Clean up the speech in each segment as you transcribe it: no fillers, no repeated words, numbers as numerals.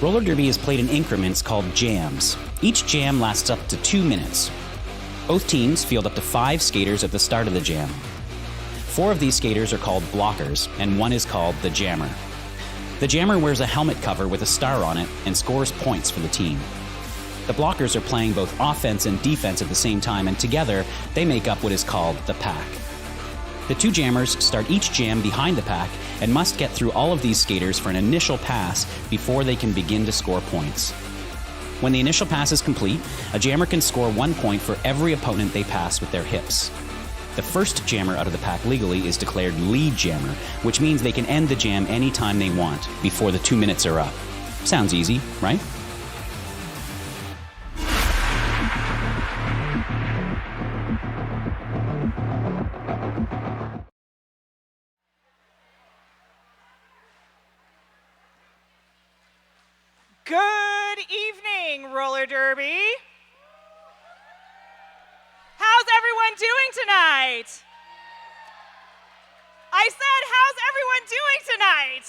Roller derby is played in increments called jams. Each jam lasts up to 2 minutes. Both teams field up to 5 skaters at the start of the jam. 4 of these skaters are called blockers, and 1 is called the jammer. The jammer wears a helmet cover with a star on it and scores points for the team. The blockers are playing both offense and defense at the same time, and together they make up what is called the pack. The 2 jammers start each jam behind the pack and must get through all of these skaters for an initial pass before they can begin to score points. When the initial pass is complete, a jammer can score 1 point for every opponent they pass with their hips. The first jammer out of the pack legally is declared lead jammer, which means they can end the jam anytime they want before the 2 minutes are up. Sounds easy, right? Good evening, roller derby. How's everyone doing tonight? I said, how's everyone doing tonight?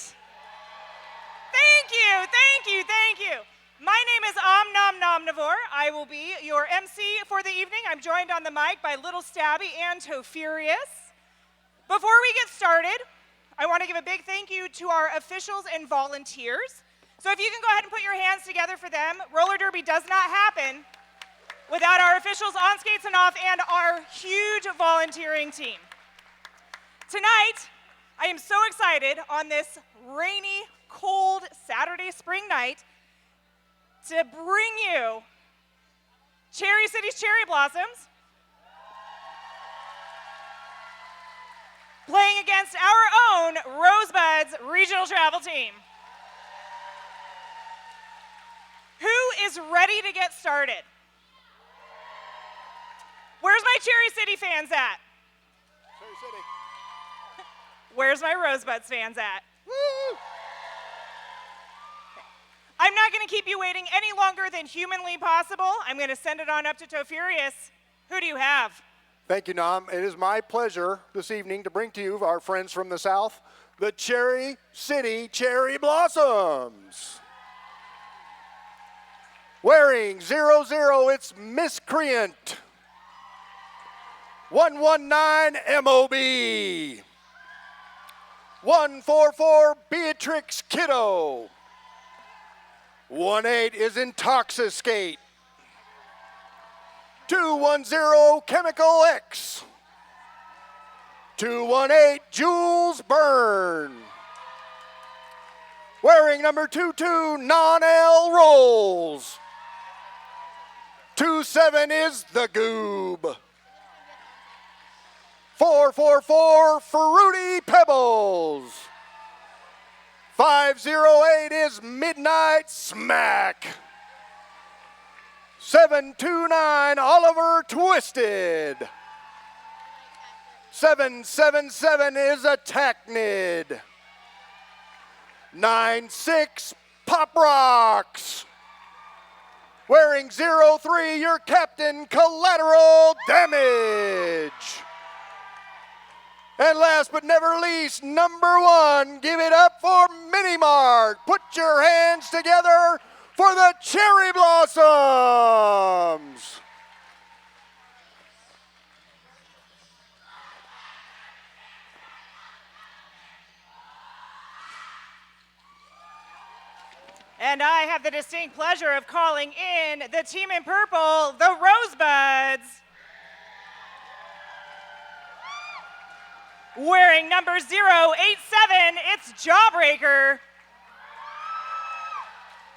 Thank you, thank you, thank you. My name is Omnomnomnivore. I will be your MC for the evening. I'm joined on the mic by Little Stabby and Tofurious. Before we get started, I want to give a big thank you to our officials and volunteers. So if you can go ahead and put your hands together for them. Roller derby does not happen without our officials on skates and off and our huge volunteering team. Tonight, I am so excited on this rainy, cold Saturday spring night to bring you Cherry City's Cherry Blossoms playing against our own Rosebuds regional travel team. Who is ready to get started? Where's my Cherry City fans at? Cherry City. Where's my Rosebuds fans at? Woo! I'm not going to keep you waiting any longer than humanly possible. I'm going to send it on up to Tofurious. Who do you have? Thank you, Nom. It is my pleasure this evening to bring to you, our friends from the South, the Cherry City Cherry Blossoms. Wearing 00, it's Miscreant. 119 MOB. 144 Beatrix Kiddo. 18 is Intoxiscate. 210 Chemical X. 218 Jules Byrne. Wearing number 22 Non-L Rolls. 27 is The Goob. 444 Fruity Pebbles. 508 is Midnight Smack. 729 Oliver Twisted. 777 is Attacknid. 96 Pop Rocks. Wearing 03, your captain, Collateral Damage. And last but never least, number 1, give it up for Mini Mart. Put your hands together for the Cherry Blossoms. And I have the distinct pleasure of calling in the team in purple, the Rosebuds. Wearing number 087, it's Jawbreaker.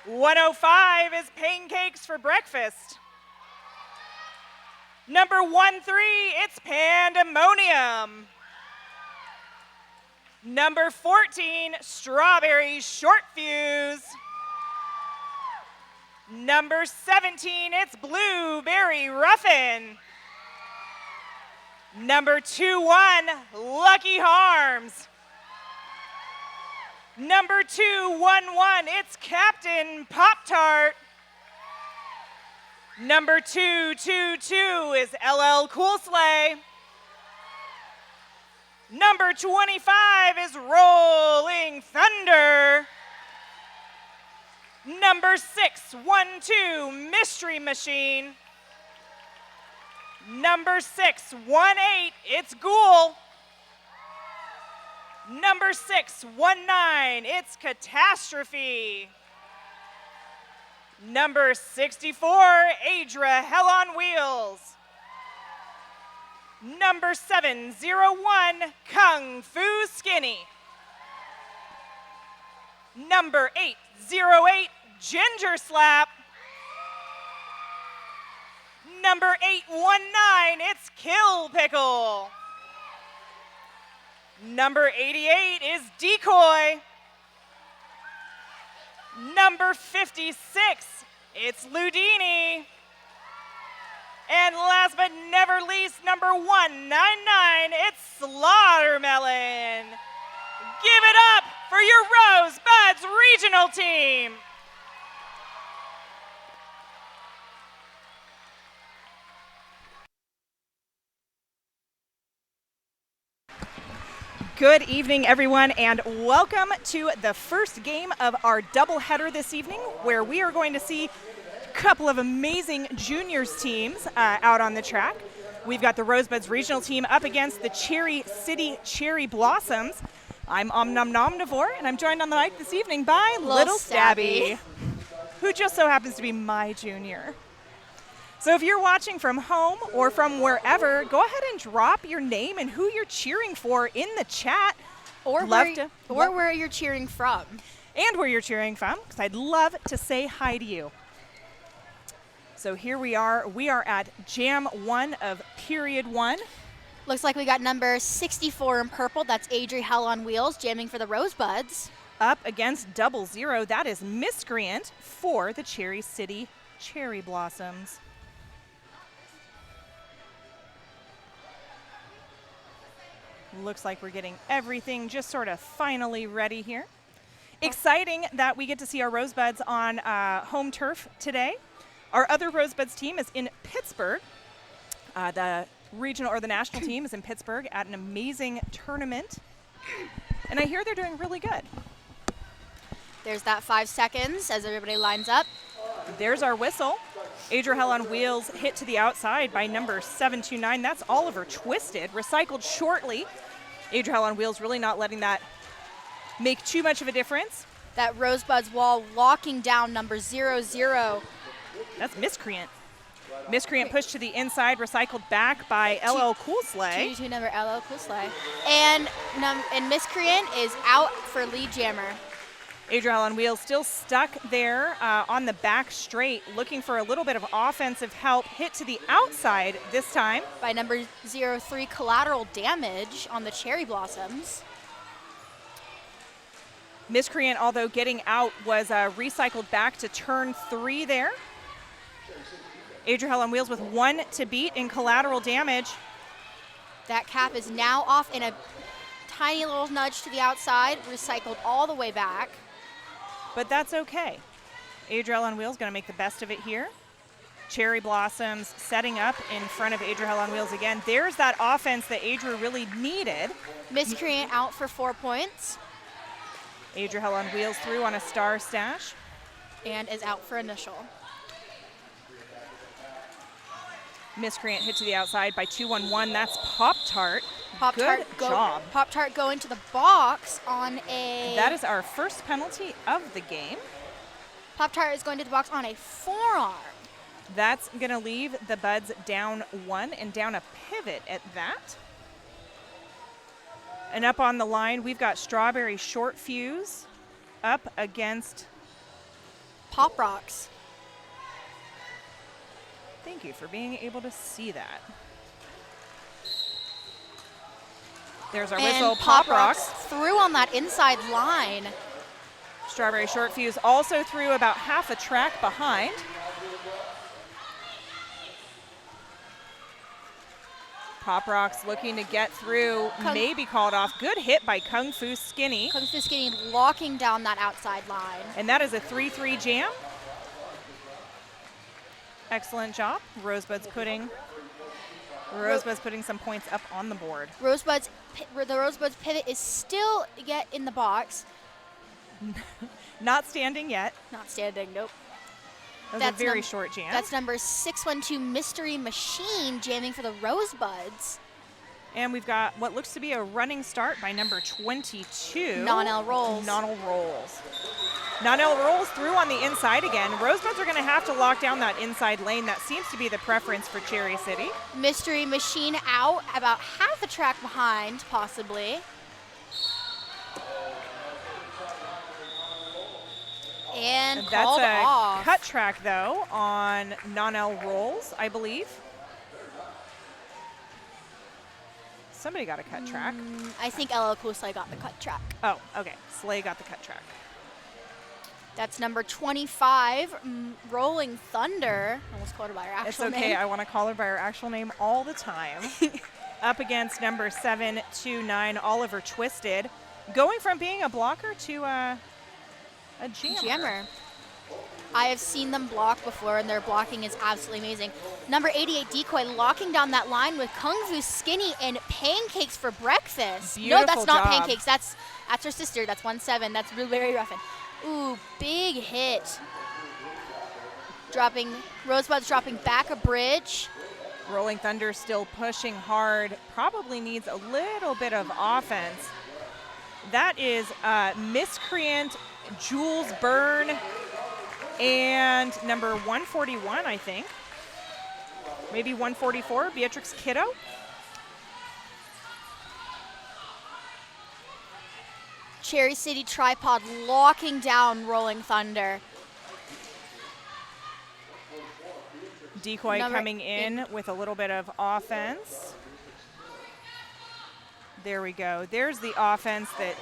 105 is Pancakes for Breakfast. Number 13, it's Pandemonium. Number 14, Strawberry Short Fuse. Number 17, it's Blueberry Ruffin. Number 21, Lucky Harms. Number 211, it's Captain Pop-Tart. Number 222 is LL Cool Sleigh. Number 25 is Rolling Thunder. Number 6, 1-2, Mystery Machine. Number 6, 1-8, it's Ghoul. Number 6, 1-9, it's Catastrophe. Number 64, Adra, Hell on Wheels. Number 701, Kung Fu Skinny. Number 808, Ginger Slap. Number 819, it's Kill Pickle. Number 88 is Decoy. Number 56, it's Ludini. And last but never least, number 199, it's Slaughtermelon. Give it up for your Rosebuds regional team. Good evening, everyone, and welcome to the first game of our doubleheader this evening, where we are going to see a couple of amazing juniors teams out on the track. We've got the Rosebuds regional team up against the Cherry City Cherry Blossoms. I'm Omnomnomnivore, and I'm joined on the mic this evening by Little Stabby, who just so happens to be my junior. So if you're watching from home or from wherever, go ahead and drop your name and who you're cheering for in the chat. Or where you're cheering from. And where you're cheering from, because I'd love to say hi to you. So here we are. We are at Jam 1 of Period 1. Looks like we got number 64 in purple. That's Adri Hell on Wheels jamming for the Rosebuds. Up against 00, that is Miscreant for the Cherry City Cherry Blossoms. Looks like we're getting everything just sort of finally ready here. Exciting that we get to see our Rosebuds on home turf today. Our other Rosebuds team is in Pittsburgh. The regional or the national team is in Pittsburgh at an amazing tournament. And I hear they're doing really good. There's that 5 seconds as everybody lines up. There's our whistle. Adra Hell on Wheels hit to the outside by number 729. That's Oliver Twisted, recycled shortly. Adra Hell on Wheels really not letting that make too much of a difference. That Rosebuds wall locking down number 00. That's Miscreant. Miscreant pushed to the inside, recycled back by LL Cool Slay. 2 number LL Cool Slay. And Miscreant is out for lead jammer. Adra Hell on Wheels still stuck there on the back straight, looking for a little bit of offensive help. Hit to the outside this time. By number 03, Collateral Damage on the Cherry Blossoms. Miscreant, although getting out, was recycled back to turn 3 there. Adra Hell on Wheels with 1 to beat in Collateral Damage. That cap is now off in a tiny little nudge to the outside, recycled all the way back. But that's okay. Adra Hell on Wheels going to make the best of it here. Cherry Blossoms setting up in front of Adra Hell on Wheels again. There's that offense that Adra really needed. Miscreant out for 4 points. Adra Hell on Wheels through on a star stash. And is out for initial. Miscreant hit to the outside by 2-1-1. That's Pop-Tart. Pop-Tart Good job. Pop-Tart going to the box on a... That is our first penalty of the game. Pop-Tart is going to the box on a forearm. That's going to leave the Buds down 1 and down a pivot at that. And up on the line, we've got Strawberry Short Fuse up against Pop Rocks. Thank you for being able to see that. There's our whistle. Pop Rocks through on that inside line. Strawberry Short Fuse also threw about half a track behind. Pop Rocks looking to get through, maybe called off. Good hit by Kung Fu Skinny. Kung Fu Skinny locking down that outside line. And that is a 3-3 jam. Excellent job. Rosebuds putting some points up on the board. The Rosebuds pivot is still yet in the box. Not standing yet. Not standing, nope. That was a very short jam. That's number 612 Mystery Machine jamming for the Rosebuds. And we've got what looks to be a running start by number 22. Non-L Rolls. Non-L Rolls. Non-L Rolls through on the inside again. Rosebuds are going to have to lock down that inside lane. That seems to be the preference for Cherry City. Mystery Machine out, about half a track behind, possibly. And called that's a off. cut track, though, on Non-L Rolls, I believe. Somebody got a cut track. I think LL Cool Slay got the cut track. Oh, okay. Slay got the cut track. That's number 25, Rolling Thunder. Almost called her by her actual name. It's okay. I want to call her by her actual name all the time. Up against number 729, Oliver Twisted. Going from being a blocker to a jammer. I have seen them block before, and their blocking is absolutely amazing. Number 88, Decoy, locking down that line with Kung Fu Skinny and Pancakes for Breakfast. Beautiful no, that's not job. Pancakes. That's her sister. That's 1-7. That's Blueberry Ruffin. Ooh, big hit. Rosebuds dropping back a bridge. Rolling Thunder still pushing hard. Probably needs a little bit of offense. That is Miscreant, Jules Byrne, and number 141, I think. Maybe 144, Beatrix Kiddo. Cherry City Tripod locking down Rolling Thunder. Decoy coming in with a little bit of offense. There we go. There's the offense that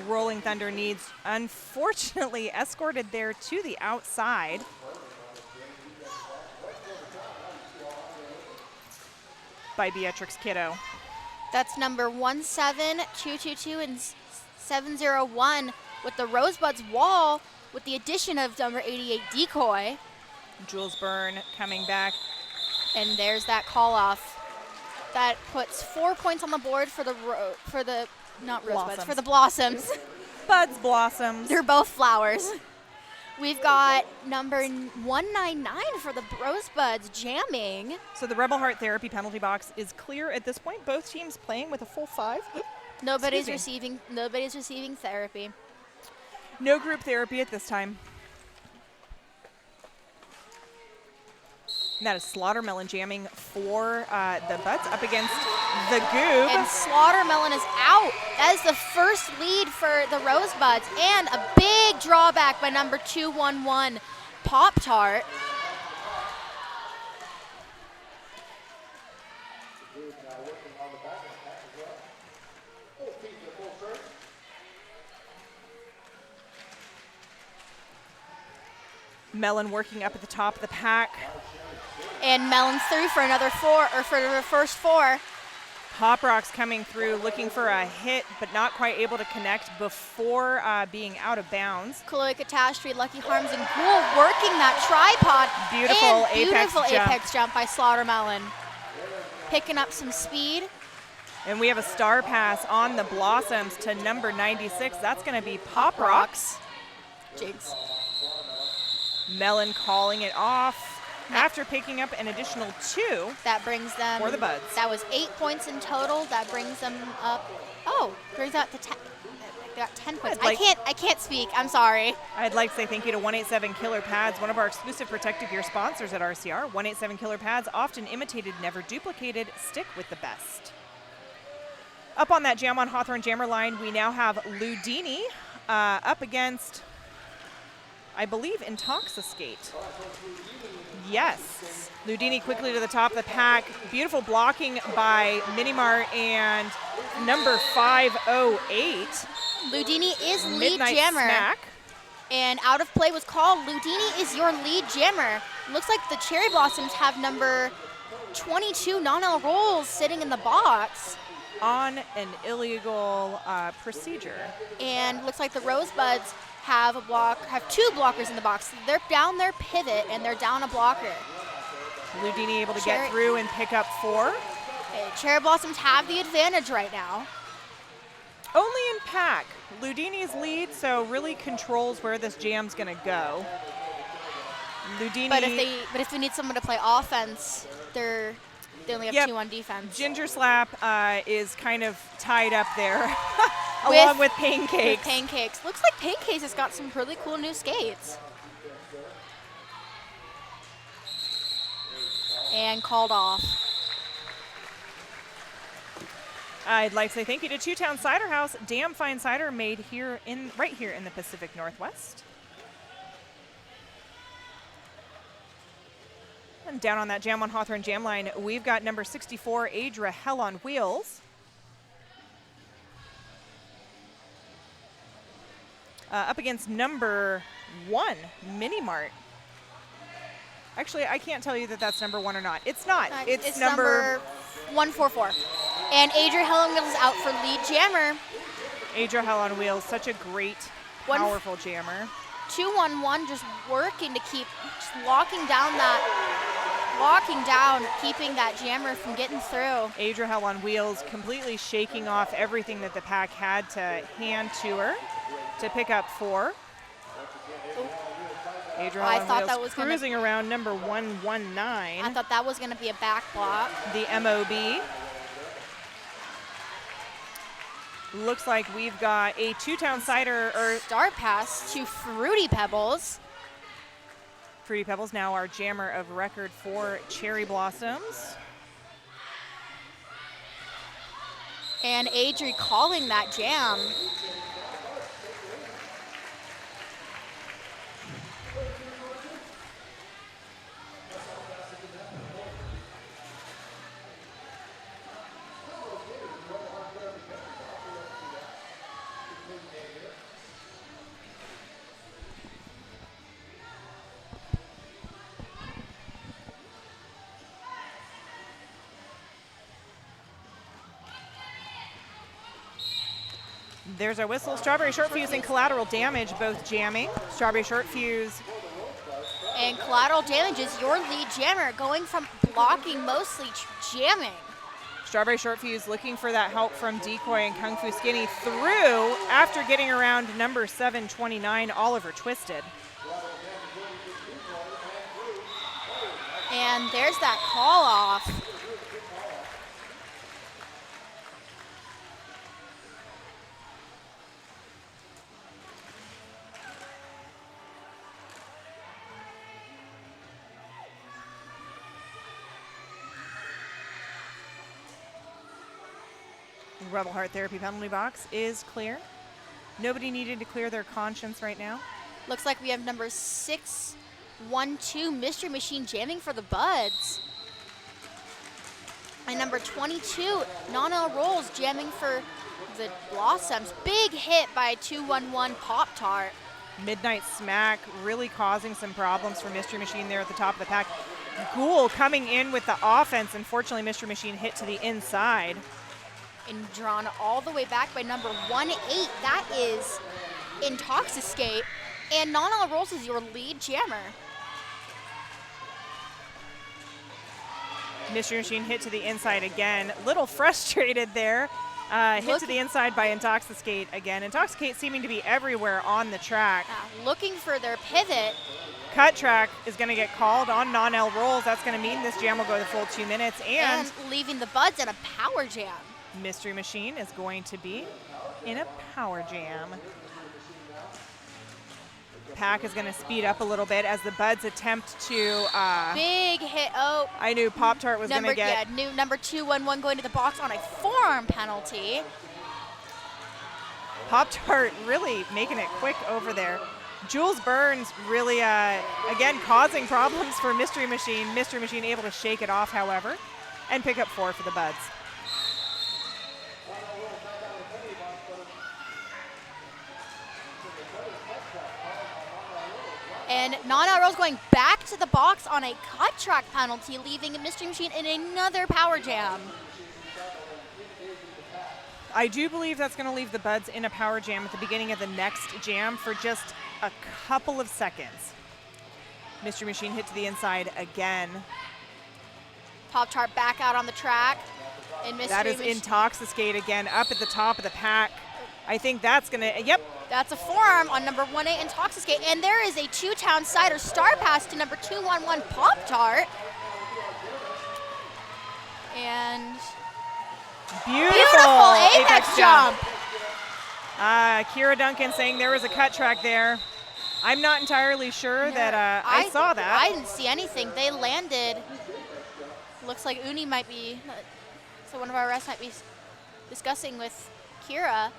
Rolling Thunder needs. Unfortunately, escorted there to the outside. By Beatrix Kiddo. That's number 17222 and 701 with the Rosebuds wall with the addition of number 88 Decoy. Jules Byrne coming back. And there's that call off. That puts 4 points on the board for the not Rosebuds, Blossoms. for the Blossoms. Buds, Blossoms. They're both flowers. We've got number 199 for the Rosebuds jamming. So the Rebel Heart Therapy penalty box is clear at this point. Both teams playing with a full 5. Nobody's receiving therapy. No group therapy at this time. And that is Slaughtermelon jamming for the Buds up against the Goob. And Slaughtermelon is out. That is the first lead for the Rosebuds. And a big drawback by number 211, Pop-Tart. Melon working up at the top of the pack. And Melon's through for another 4, or for the first 4. Pop Rocks coming through, looking for a hit, but not quite able to connect before being out of bounds. Chloe Catastrophe, Lucky Harms, and Ghoul working that tripod. Beautiful and beautiful apex jump by Slaughtermelon. Picking up some speed. And we have a star pass on the Blossoms to number 96. That's going to be Pop Rocks. Jinx. Melon calling it off. After picking up an additional 2, that brings them for the Buds. That was 8 points in total. That brings them up. Oh, brings out to 10. They got 10 points. I can't speak. I'm sorry. I'd like to say thank you to 187 Killer Pads, one of our exclusive protective gear sponsors at RCR. 187 Killer Pads, often imitated, never duplicated. Stick with the best. Up on that Jam on Hawthorne Jammer line, we now have Ludini up against, I believe, Intoxiscate. Yes. Ludini quickly to the top of the pack. Beautiful blocking by Minimart and number 508. Ludini is lead Midnight jammer. Snack. And out of play was called. Ludini is your lead jammer. Looks like the Cherry Blossoms have number 22 non-L rolls sitting in the box. On an illegal procedure. And looks like the Rosebuds have 2 blockers in the box. They're down their pivot and they're down a blocker. Ludini able to get through and pick up 4. Okay, Cherry Blossoms have the advantage right now. Only in pack. Ludini's lead, so really controls where this jam's going to go. Ludini. But if they need someone to play offense, they only have 2 on defense. Ginger Slap is kind of tied up there, along with Pancakes. Pancakes. Looks like Pancakes has got some really cool new skates. And called off. I'd like to say thank you to Two Town Cider House, damn fine cider made right here in the Pacific Northwest. And down on that Jam on Hawthorne jam line, we've got number 64, Adra Hell on Wheels. Up against number 1, Mini Mart. Actually, I can't tell you that that's number 1 or not. It's not. It's number 144. And Adria Hell on Wheels is out for lead jammer. Adria Hell on Wheels, such a great, powerful jammer. 2-1-1, just working to keep locking down, keeping that jammer from getting through. Adria Hell on Wheels completely shaking off everything that the pack had to hand to her to pick up 4. Adria Hell on Wheels cruising around number 119. I thought that was going to be a back block. The MOB. Looks like we've got a Two-Town Cider start pass to Fruity Pebbles. Fruity Pebbles now our jammer of record for Cherry Blossoms. And Adri calling that jam. There's our whistle. Strawberry Short Fuse and Collateral Damage both jamming. Strawberry Short Fuse. And Collateral Damage is your lead jammer, going from blocking mostly jamming. Strawberry Short Fuse looking for that help from Decoy and Kung Fu Skinny through after getting around number 729, Oliver Twisted. And there's that call off. Rebel Heart Therapy penalty box is clear. Nobody needed to clear their conscience right now. Looks like we have number 612, Mystery Machine jamming for the Buds. And number 22, Nana Rolls jamming for the Blossoms. Big hit by 211 Pop-Tart. Midnight Smack really causing some problems for Mystery Machine there at the top of the pack. Ghoul coming in with the offense. Unfortunately, Mystery Machine hit to the inside. And drawn all the way back by number 18. That is Intoxiscate. And Nana Rolls is your lead jammer. Mystery Machine hit to the inside again. Little frustrated there. Hit to the inside by Intoxicate again. Intoxicate seeming to be everywhere on the track. Looking for their pivot. Cut track is going to get called on Non-L Rolls. That's going to mean this jam will go the full 2 minutes. And leaving the Buds in a power jam. Mystery Machine is going to be in a power jam. Pack is going to speed up a little bit as the Buds attempt to... Big hit. Oh. I knew Pop-Tart was going to get... Yeah, new number 211 going to the box on a forearm penalty. Pop-Tart really making it quick over there. Jules Burns really, again, causing problems for Mystery Machine. Mystery Machine able to shake it off, however, and pick up 4 for the Buds. And Nana Rose going back to the box on a cut track penalty, leaving Mystery Machine in another power jam. I do believe that's going to leave the Buds in a power jam at the beginning of the next jam for just a couple of seconds. Mystery Machine hit to the inside again. Pop-Tart back out on the track. And that is Intoxicate again up at the top of the pack. I think that's going to, yep. That's a forearm on number 1-8 Intoxicate. And there is a 2-town cider star pass to number 2-1-1 Pop-Tart. And beautiful apex jump. Kira Duncan saying there was a cut track there. I'm not entirely sure that I saw that. I didn't see anything. They landed. Looks like Uni might be, so one of our refs might be discussing with Kira.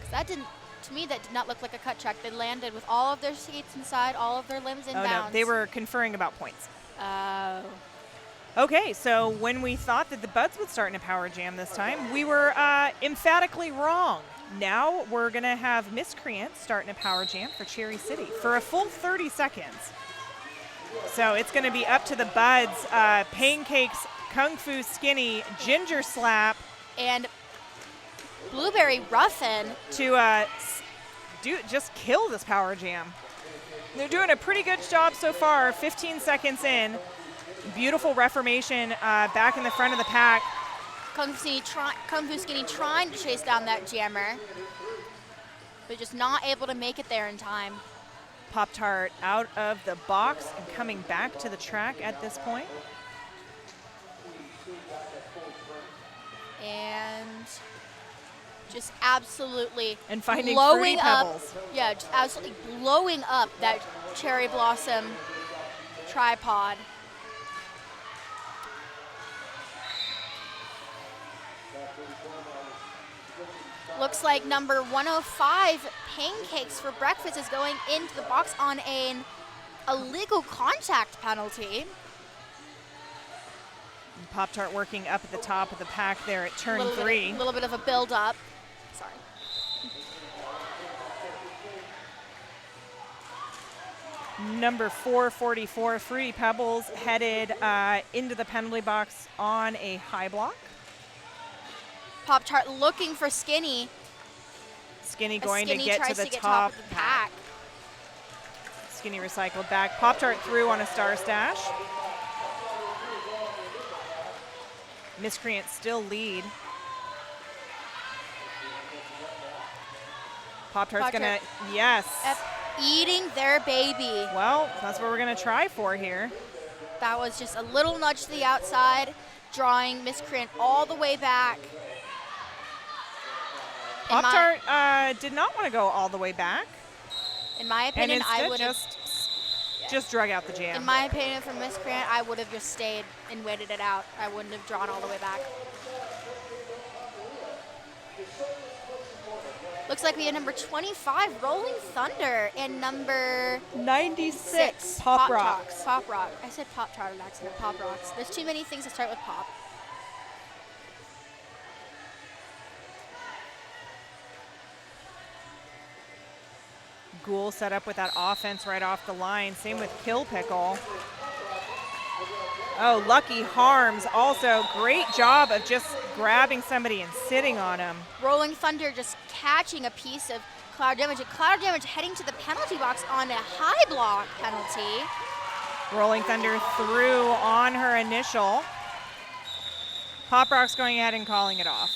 'Cause that didn't, to me, that did not look like a cut track. They landed with all of their skates inside, all of their limbs inbounds. Oh, no, they were conferring about points. Oh. Okay, so when we thought that the Buds would start in a power jam this time, we were emphatically wrong. Now we're going to have Miscreant start in a power jam for Cherry City for a full 30 seconds. So it's going to be up to the Buds, Pancakes, Kung Fu Skinny, Ginger Slap, and Blueberry Ruffin to just kill this power jam. They're doing a pretty good job so far, 15 seconds in. Beautiful reformation back in the front of the pack. Kung Fu Skinny trying to chase down that jammer, but just not able to make it there in time. Pop-Tart out of the box and coming back to the track at this point. And just absolutely and finding blowing fruity pebbles. Up, yeah, just absolutely blowing up that Cherry Blossom tripod. Looks like number 105, Pancakes for Breakfast, is going into the box on an illegal contact penalty. Pop-Tart working up at the top of the pack there at turn 3. A little bit of a build-up. Sorry. Number 444, Fruity Pebbles, headed into the penalty box on a high block. Pop-Tart looking for Skinny. Skinny going to get to the top top of the pack. Skinny recycled back. Pop-Tart through on a star stash. Miscreant still lead. Pop-Tart's gonna, yes. Eating their baby. Well, that's what we're gonna try for here. That was just a little nudge to the outside, drawing Miscreant all the way back. Pop-Tart did not want to go all the way back. In my opinion, I would just drug out the jam. In my opinion, for Miscreant, I would have just stayed and waited it out. I wouldn't have drawn all the way back. Looks like we have number 25, Rolling Thunder, and number 96, Pop Rocks. Pop Rock. I said Pop-Tart on accident, Pop Rocks. There's too many things that start with pop. Ghoul set up with that offense right off the line. Same with Kill Pickle. Oh, Lucky Harms also. Great job of just grabbing somebody and sitting on him. Rolling Thunder just catching a piece of Cloud Damage. And Cloud Damage heading to the penalty box on a high block penalty. Rolling Thunder through on her initial. Pop Rock's going ahead and calling it off.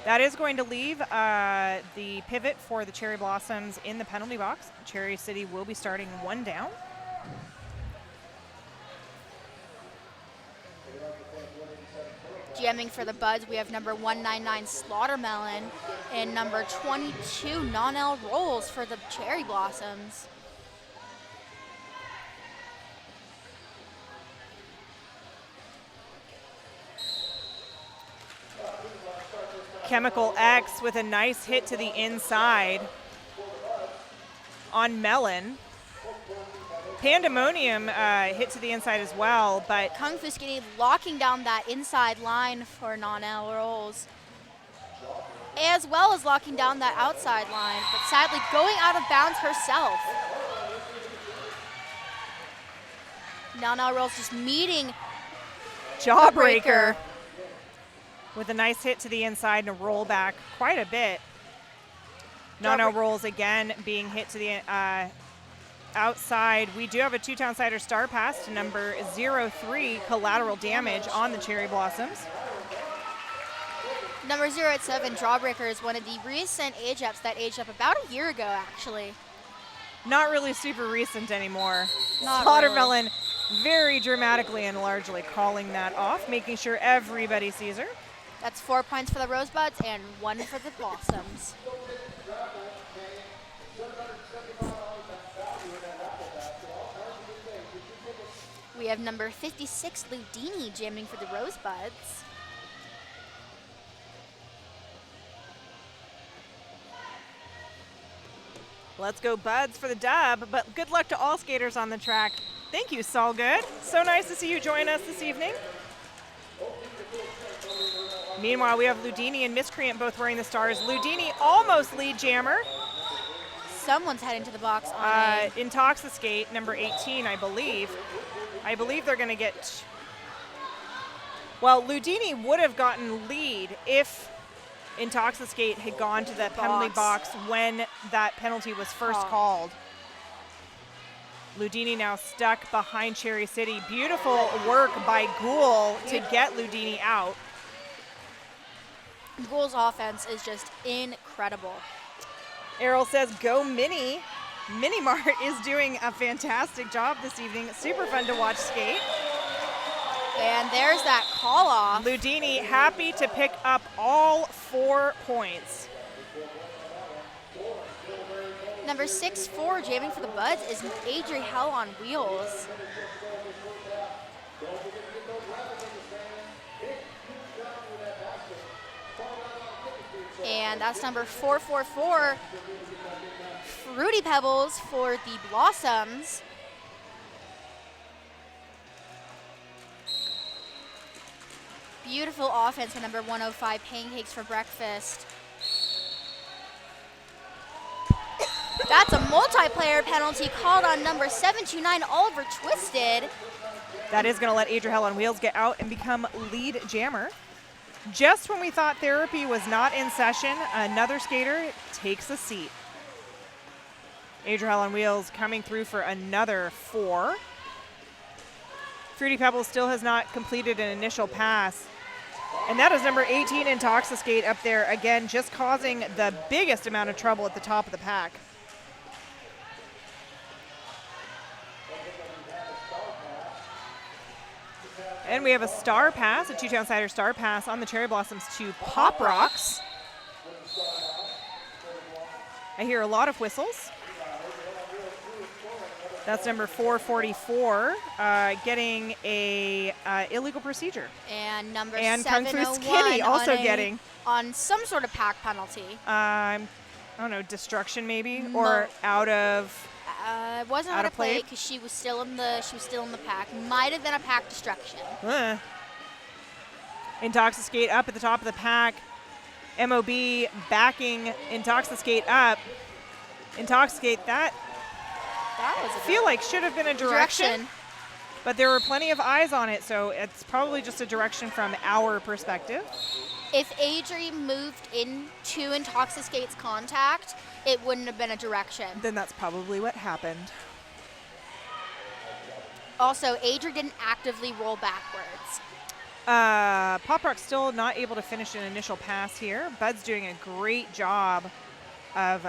That is going to leave the pivot for the Cherry Blossoms in the penalty box. Cherry City will be starting 1 down. Jamming for the Buds, we have number 199 Slaughtermelon and number 22 Non-L Rolls for the Cherry Blossoms. Chemical X with a nice hit to the inside on Melon. Pandemonium hit to the inside as well, but Kung Fu Skinny locking down that inside line for Non-L Rolls, as well as locking down that outside line, but sadly going out of bounds herself. Non-L Rolls just meeting Jawbreaker with a nice hit to the inside and a roll back quite a bit. Non-L Rolls again being hit to the outside. We do have a 2-town cider star pass to number 03, Collateral Damage on the Cherry Blossoms. Number 087, Drawbreaker, is one of the recent age-ups that aged up about a year ago, actually. Not really super recent anymore. Not Slaughtermelon very dramatically and largely calling that off, making sure everybody sees her. That's 4 points for the Rosebuds and 1 for the Blossoms. We have number 56, Ludini, jamming for the Rosebuds. Let's go Buds for the dub, but good luck to all skaters on the track. Thank you, Saul Good. So nice to see you join us this evening. Meanwhile, we have Ludini and Miscreant both wearing the stars. Ludini almost lead jammer. Someone's heading to the box on Intoxicate, number 18, I believe. I believe they're going to get... Well, Ludini would have gotten lead if Intoxicate had gone to the penalty box when that penalty was first called. Ludini now stuck behind Cherry City. Beautiful work by Ghoul to get Ludini out. Ghoul's offense is just incredible. Errol says, go Mini. Mini Mart is doing a fantastic job this evening. Super fun to watch skate. And there's that call off. Ludini happy to pick up all 4 points. Number 6-4, jamming for the Buds, is Adriel on wheels. And that's number 444, Fruity Pebbles for the Blossoms. Beautiful offense for number 105, Pancakes for Breakfast. That's a multiplayer penalty called on number 729, Oliver Twisted. That is going to let Adriel on wheels get out and become lead jammer. Just when we thought therapy was not in session, another skater takes a seat. Adriel on wheels coming through for another 4. Fruity Pebbles still has not completed an initial pass. And that is number 18, Intoxicate, up there again, just causing the biggest amount of trouble at the top of the pack. And we have a star pass, a two-town cider star pass on the Cherry Blossoms to Pop Rocks. I hear a lot of whistles. That's number 444, getting a illegal procedure. And number and Kung Fu 701 Skinny also getting on some sort of pack penalty. I don't know, destruction maybe, or out of. It wasn't out of play because she was still in the pack. Might have been a pack destruction. Intoxicate up at the top of the pack. MOB backing Intoxicate up. Intoxicate, that was I feel like should have been a direction, but there were plenty of eyes on it, so it's probably just a direction from our perspective. If Adri moved into Intoxicate's contact, it wouldn't have been a direction. Then that's probably what happened. Also, Adri didn't actively roll backwards. Pop Rock still not able to finish an initial pass here. Bud's doing a great job of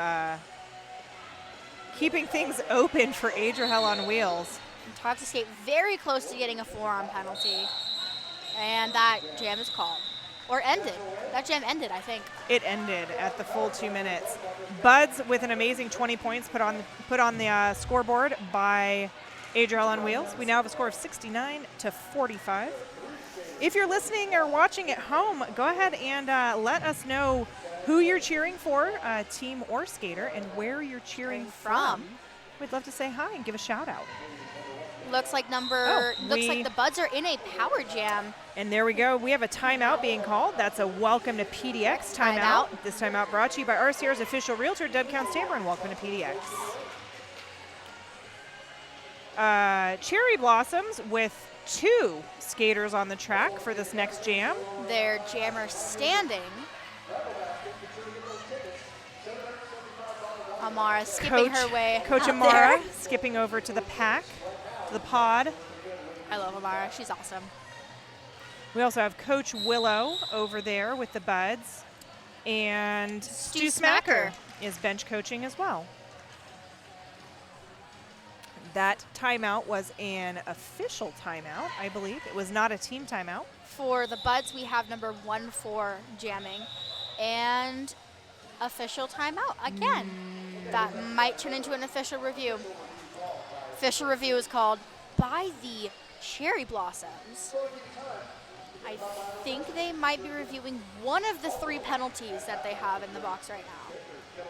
keeping things open for Adriel on wheels. Intoxicate very close to getting a forearm penalty. And that jam is called. Or ended. That jam ended, I think. It ended at the full 2 minutes. Buds with an amazing 20 points put on the scoreboard by Adriel on wheels. We now have a score of 69-45. If you're listening or watching at home, go ahead and let us know who you're cheering for, team or skater, and where you're cheering from. We'd love to say hi and give a shout out. Looks like the Buds are in a power jam. And there we go. We have a timeout being called. That's a Welcome to PDX timeout. This timeout brought to you by RCR's official realtor, Deb Counts Tambourine. Welcome to PDX. Cherry Blossoms with 2 skaters on the track for this next jam. Their jammer standing. Amara skipping her way. Coach Amara skipping over to the pack, to the pod. I love Amara. She's awesome. We also have Coach Willow over there with the Buds. And Stu Smacker is bench coaching as well. That timeout was an official timeout, I believe. It was not a team timeout. For the Buds, we have number 1-4 jamming. And official timeout again. That might turn into an official review. Official review is called by the Cherry Blossoms. I think they might be reviewing one of the 3 penalties that they have in the box right now.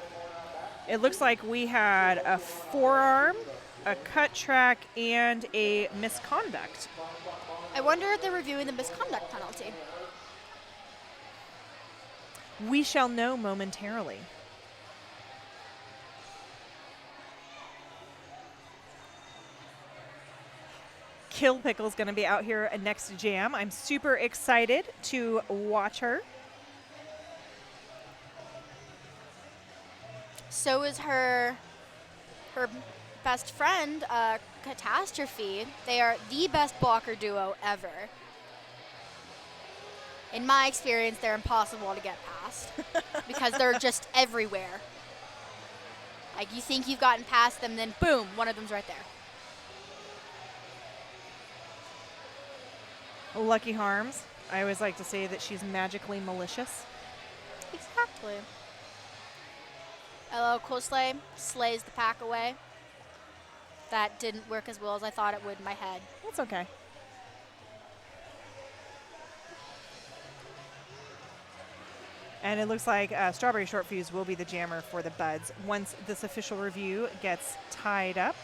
It looks like we had a forearm, a cut track, and a misconduct. I wonder if they're reviewing the misconduct penalty. We shall know momentarily. Kill Pickle's going to be out here next to Jam. I'm super excited to watch her. So is her best friend, Catastrophe. They are the best blocker duo ever. In my experience, they're impossible to get past because they're just everywhere. Like, you think you've gotten past them, then boom, one of them's right there. Lucky Harms. I always like to say that she's magically malicious. Exactly. Hello, Coleslay slays the pack away. That didn't work as well as I thought it would in my head. That's okay. And it looks like Strawberry Short Fuse will be the jammer for the Buds once this official review gets tied up.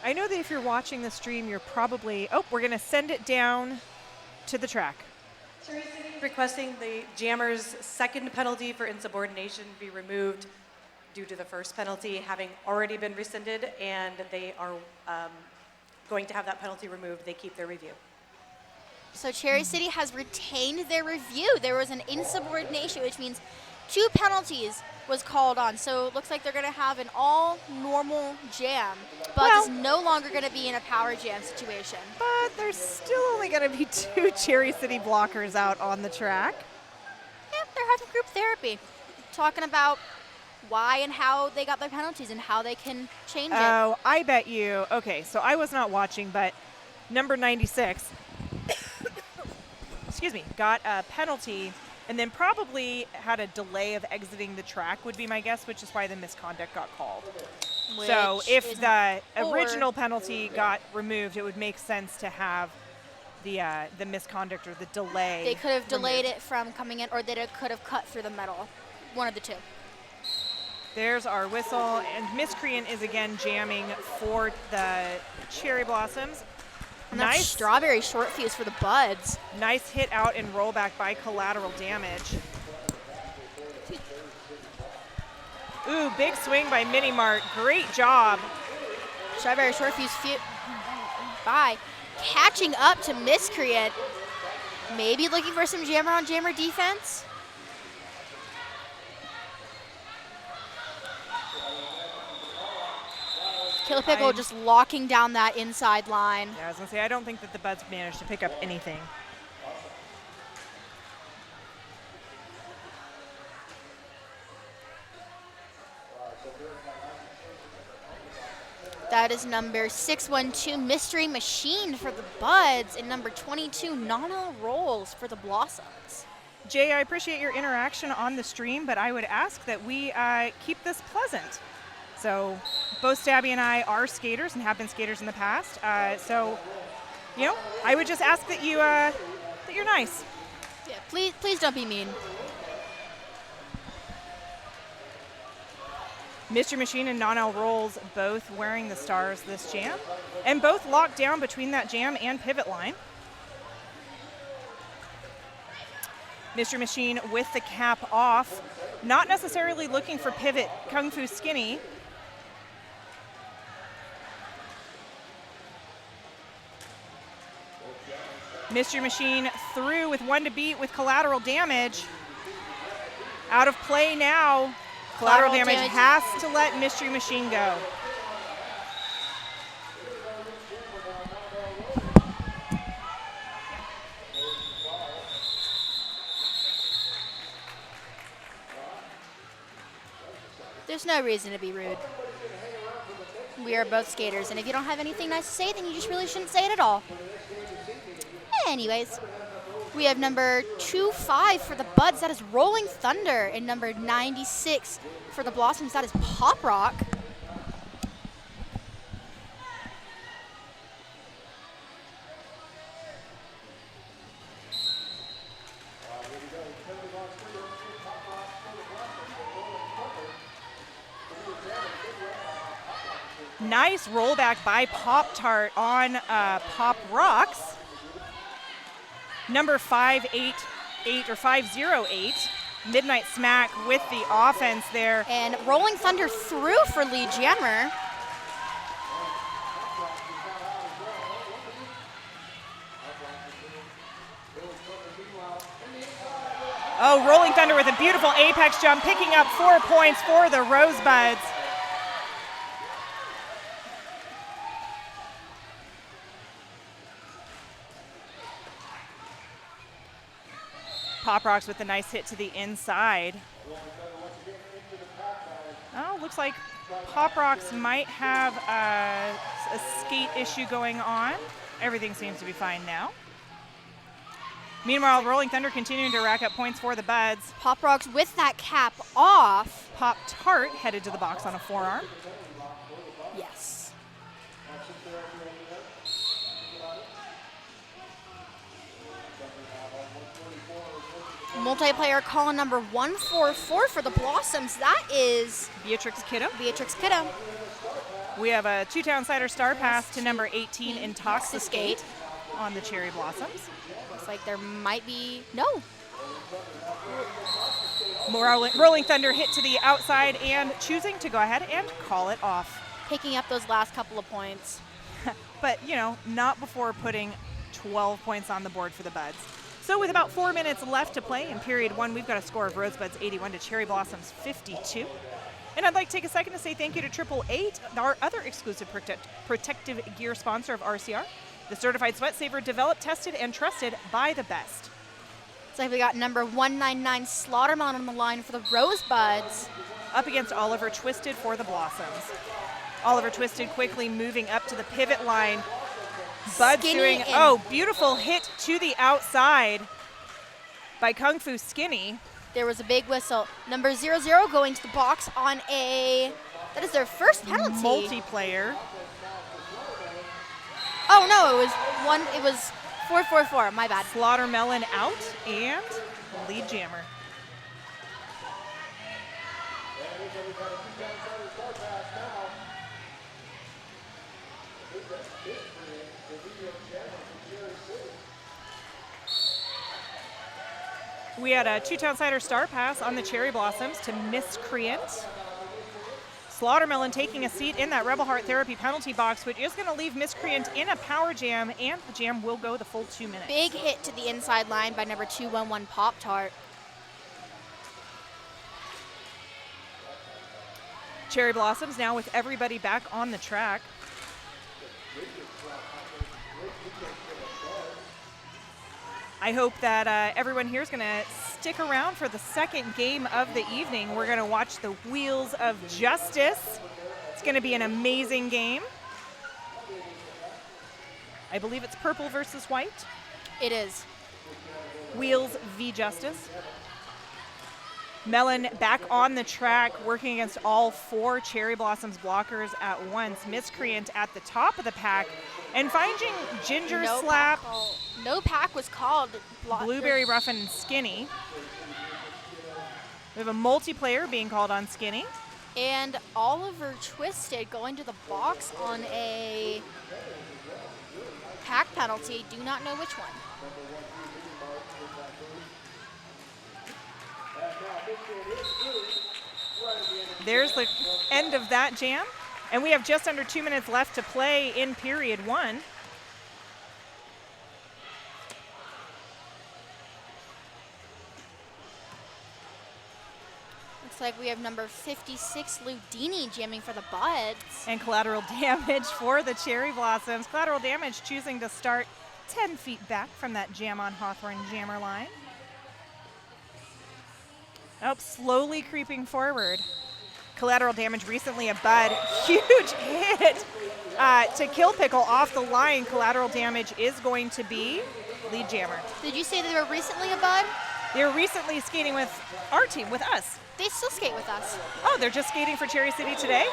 I know that if you're watching the stream, you're probably, we're going to send it down to the track. Requesting the jammer's second penalty for insubordination be removed due to the first penalty having already been rescinded, and they are going to have that penalty removed. They keep their review. So Cherry City has retained their review. There was an insubordination, which means 2 penalties was called on. So it looks like they're going to have an all-normal jam. But it's no longer going to be in a power jam situation. But there's still only going to be 2 Cherry City blockers out on the track. Yep, they're having group therapy. Talking about why and how they got their penalties and how they can change it. Oh, I bet you. Okay, so I was not watching, but number 96, excuse me, got a penalty and then probably had a delay of exiting the track would be my guess, which is why the misconduct got called. So if the original penalty got removed, it would make sense to have the misconduct or the delay. They could have delayed it from coming in, or they could have cut through the metal. One of the 2. There's our whistle, and Miscreant is again jamming for the Cherry Blossoms. And that's Strawberry Short Fuse for the Buds. Nice hit out and rollback by Collateral Damage. Ooh, big swing by Mini Mart. Great job. Strawberry Short Fuse by catching up to Miscreant. Maybe looking for some jammer on jammer defense. Kill Pickle just locking down that inside line. Yeah, I was going to say, I don't think that the Buds managed to pick up anything. That is number 612, Mystery Machine for the Buds, and number 22, Nana Rolls for the Blossoms. Jay, I appreciate your interaction on the stream, but I would ask that we keep this pleasant. So both Stabby and I are skaters and have been skaters in the past. So, I would just ask that you're nice. Yeah, please don't be mean. Mystery Machine and Non-L Rolls both wearing the stars this jam, and both locked down between that jam and pivot line. Mystery Machine with the cap off, not necessarily looking for pivot Kung Fu Skinny. Mystery Machine through with 1 to beat with collateral damage. Out of play now. Collateral damage has to let Mystery Machine go. There's no reason to be rude. We are both skaters, and if you don't have anything nice to say, then you just really shouldn't say it at all. Anyways, we have number 25 for the Buds, that is Rolling Thunder, and number 96 for the Blossoms, that is Pop Rock. Nice rollback by Pop-Tart on Pop Rocks. Number 588 or 508, Midnight Smack with the offense there. And Rolling Thunder through for lead jammer. Oh, Rolling Thunder with a beautiful apex jump, picking up 4 points for the Rosebuds. Pop Rocks with a nice hit to the inside. Oh, looks like Pop Rocks might have a skate issue going on. Everything seems to be fine now. Meanwhile, Rolling Thunder continuing to rack up points for the Buds. Pop Rocks with that cap off. Pop-Tart headed to the box on a forearm. Yes. Multiplayer call number 144 for the Blossoms. That is Beatrix Kiddo. Beatrix Kiddo. We have a 2-town cider star pass to number 18, Intoxicate, on the Cherry Blossoms. Looks like there might be, no. Rolling Thunder hit to the outside and choosing to go ahead and call it off. Picking up those last couple of points. But, you know, not before putting 12 points on the board for the Buds. So with about 4 minutes left to play in period 1, we've got a score of Rosebuds 81 to Cherry Blossoms 52. And I'd like to take a second to say thank you to 888, our other exclusive protective gear sponsor of RCR, the certified sweat saver, developed, tested, and trusted by the best. So we got number 199 Slaughtermelon on the line for the Rosebuds. Up against Oliver Twisted for the Blossoms. Oliver Twisted quickly moving up to the pivot line. Buds doing, beautiful hit to the outside by Kung Fu Skinny. There was a big whistle. Number 00 going to the box on that is their first penalty. Multiplayer. Oh no, it was 4-4-4, my bad. Slaughtermelon out and lead jammer. We had a 2-town cider star pass on the Cherry Blossoms to Miscreant. Slaughtermelon taking a seat in that Rebel Heart Therapy penalty box, which is going to leave Miscreant in a power jam, and the jam will go the full 2 minutes. Big hit to the inside line by number 211 Pop-Tart. Cherry Blossoms now with everybody back on the track. I hope that everyone here is going to stick around for the second game of the evening. We're going to watch the Wheels of Justice. It's going to be an amazing game. I believe it's purple versus white. It is. Wheels v. Justice. Melon back on the track, working against all 4 Cherry Blossoms blockers at once. Miscreant at the top of the pack, and finding Ginger Slap. No pack was called. Blueberry Ruffin and Skinny. We have a multiplayer being called on Skinny. And Oliver Twisted going to the box on a pack penalty. Do not know which one. There's the end of that jam. And we have just under 2 minutes left to play in period 1. Looks like we have number 56, Ludini, jamming for the Buds. And collateral damage for the Cherry Blossoms. Collateral damage choosing to start 10 feet back from that Jam on Hawthorne jammer line. Oh, slowly creeping forward. Collateral damage recently a Bud. Huge hit to Kill Pickle off the line. Collateral damage is going to be lead jammer. Did you say they were recently a Bud? They were recently skating with our team, with us. They still skate with us. Oh, they're just skating for Cherry City today?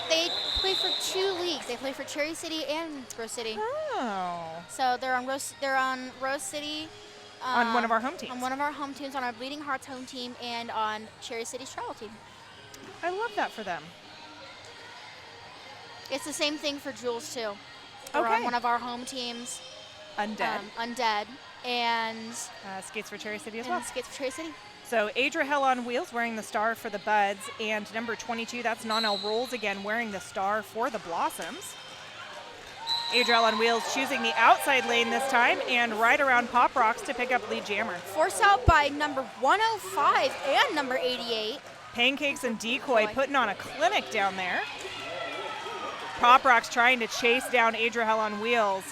They play for 2 leagues. They play for Cherry City and Rose City. Oh. So they're on Rose City. On one of our home teams. On one of our home teams, on our Bleeding Hearts home team, and on Cherry City's travel team. I love that for them. It's the same thing for Jules too. They're Okay. on one of our home teams. Undead. Undead. And Skates for Cherry City as well. skates for Cherry City. So Adra Hell on wheels wearing the star for the Buds, and number 22, that's Nonel Rolls again, wearing the star for the Blossoms. Adra Hell on wheels choosing the outside lane this time and right around Pop Rocks to pick up lead jammer. Forced out by number 105 and number 88. Pancakes and Decoy putting on a clinic down there. Pop Rocks trying to chase down Adra Hell on wheels.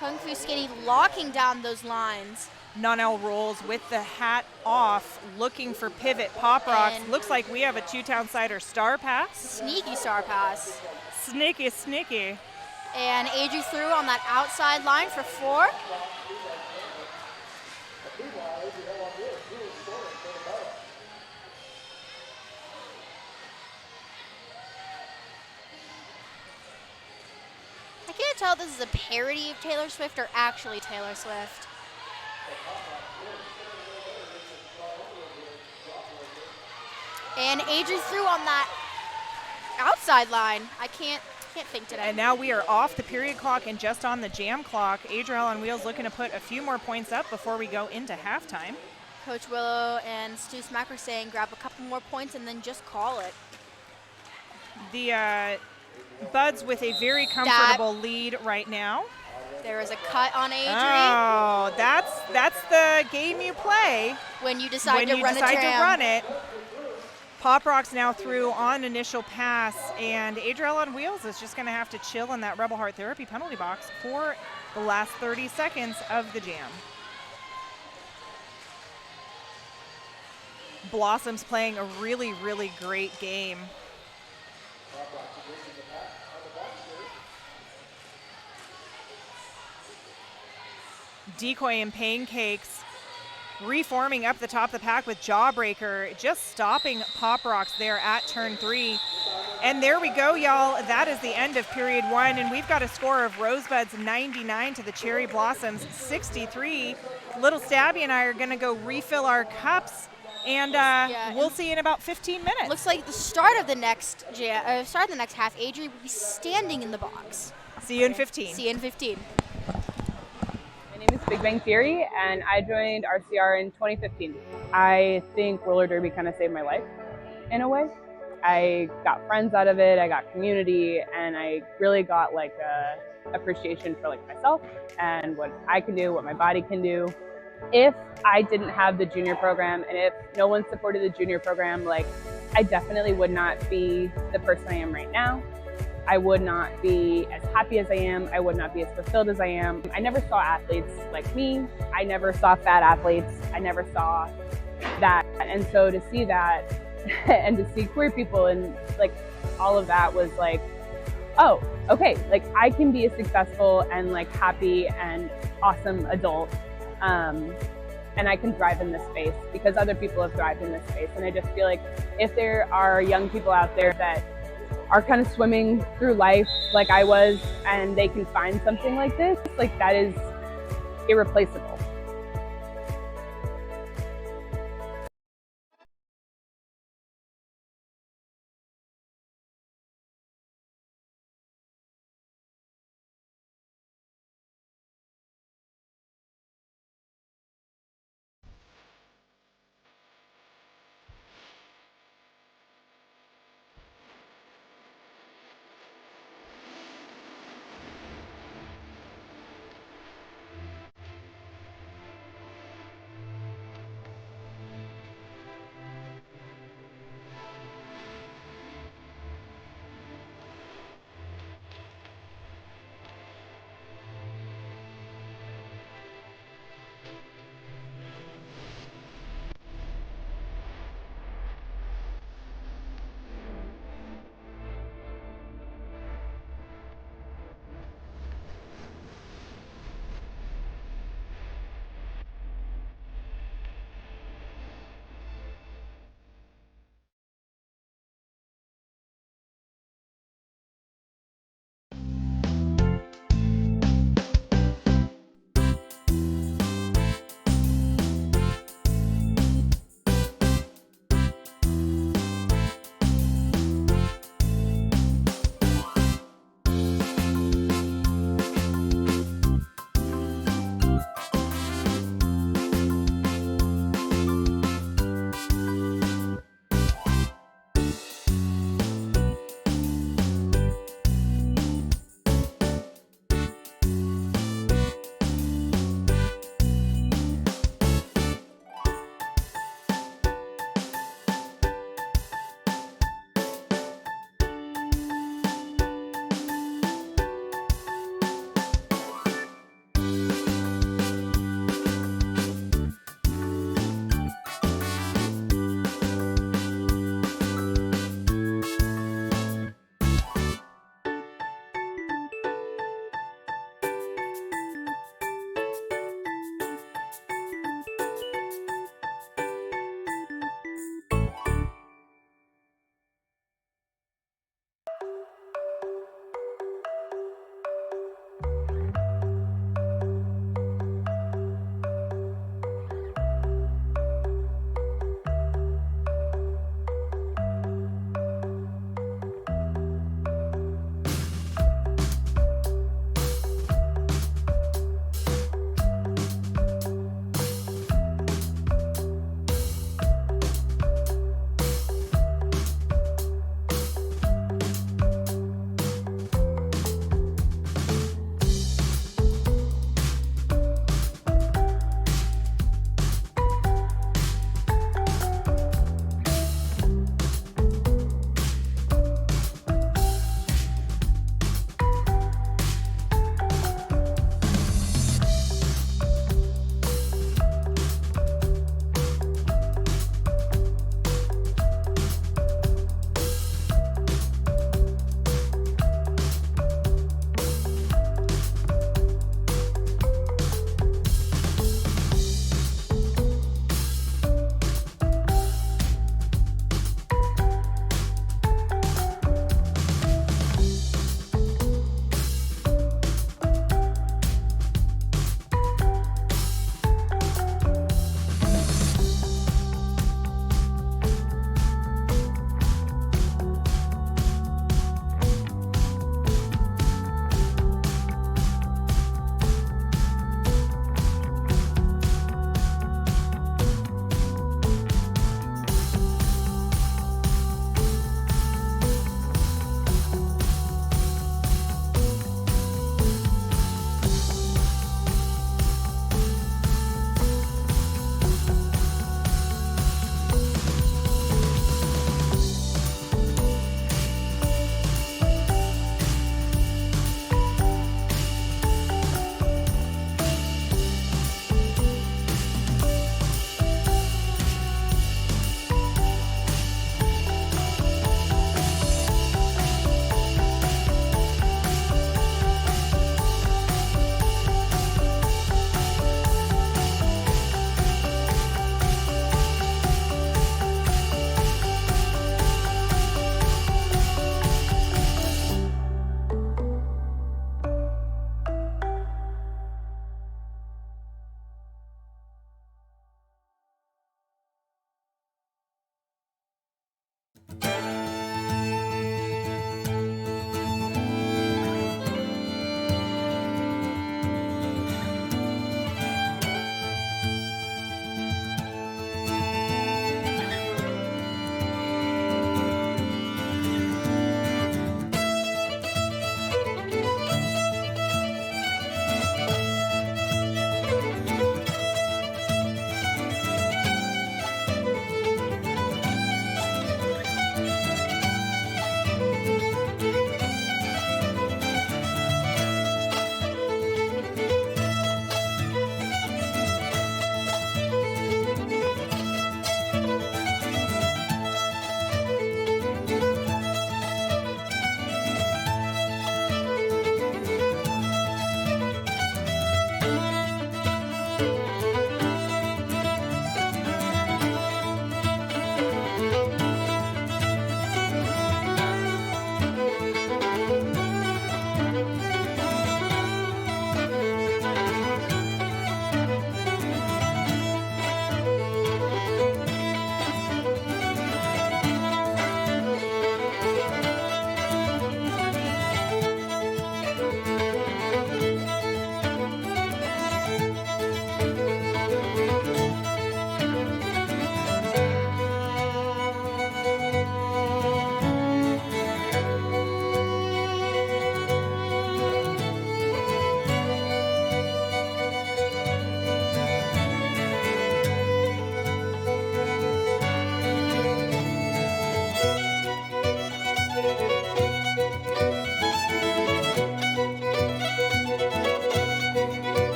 Kung Fu Skinny locking down those lines. Nonel Rolls with the hat off, looking for pivot. Pop Rocks, And looks like we have a 2-town cider star pass. Sneaky star pass. Sneaky, sneaky. And Adri through on that outside line for 4. I can't tell if this is a parody of Taylor Swift or actually Taylor Swift. And Adri through on that outside line. I can't think today. And now we are off the period clock and just on the jam clock. Adriel on wheels looking to put a few more points up before we go into halftime. Coach Willow and Stu Smack are saying grab a couple more points and then just call it. The Buds with a very comfortable lead right now. There is a cut on Adri. Oh, that's the game you play When you decide when to run a jam. to run it. Pop Rocks now through on initial pass, and Adriel on wheels is just going to have to chill in that Rebel Heart Therapy penalty box for the last 30 seconds of the jam. Blossoms playing a really, really great game. Decoy and Pancakes reforming up the top of the pack with Jawbreaker, just stopping Pop Rocks there at turn 3. And there we go, y'all. That is the end of period 1, and we've got a score of Rosebuds 99 to the Cherry Blossoms 63. Little Stabby and I are going to go refill our cups, and we'll see you in about 15 minutes. Looks like the start of the next half, Adri will be standing in the box. See you in 15. See you in 15. My name is Big Bang Theory, and I joined RCR in 2015. I think roller derby kind of saved my life in a way. I got friends out of it, I got community, and I really got like a appreciation for like myself and what I can do, what my body can do. If I didn't have the junior program and if no one supported the junior program, like I definitely would not be the person I am right now. I would not be as happy as I am. I would not be as fulfilled as I am. I never saw athletes like me. I never saw fat athletes. I never saw that. And so to see that and to see queer people and like all of that was like, oh, okay, like I can be a successful and like happy and awesome adult. And I can thrive in this space because other people have thrived in this space. And I just feel like if there are young people out there that are kind of swimming through life like I was and they can find something like this, like that is irreplaceable.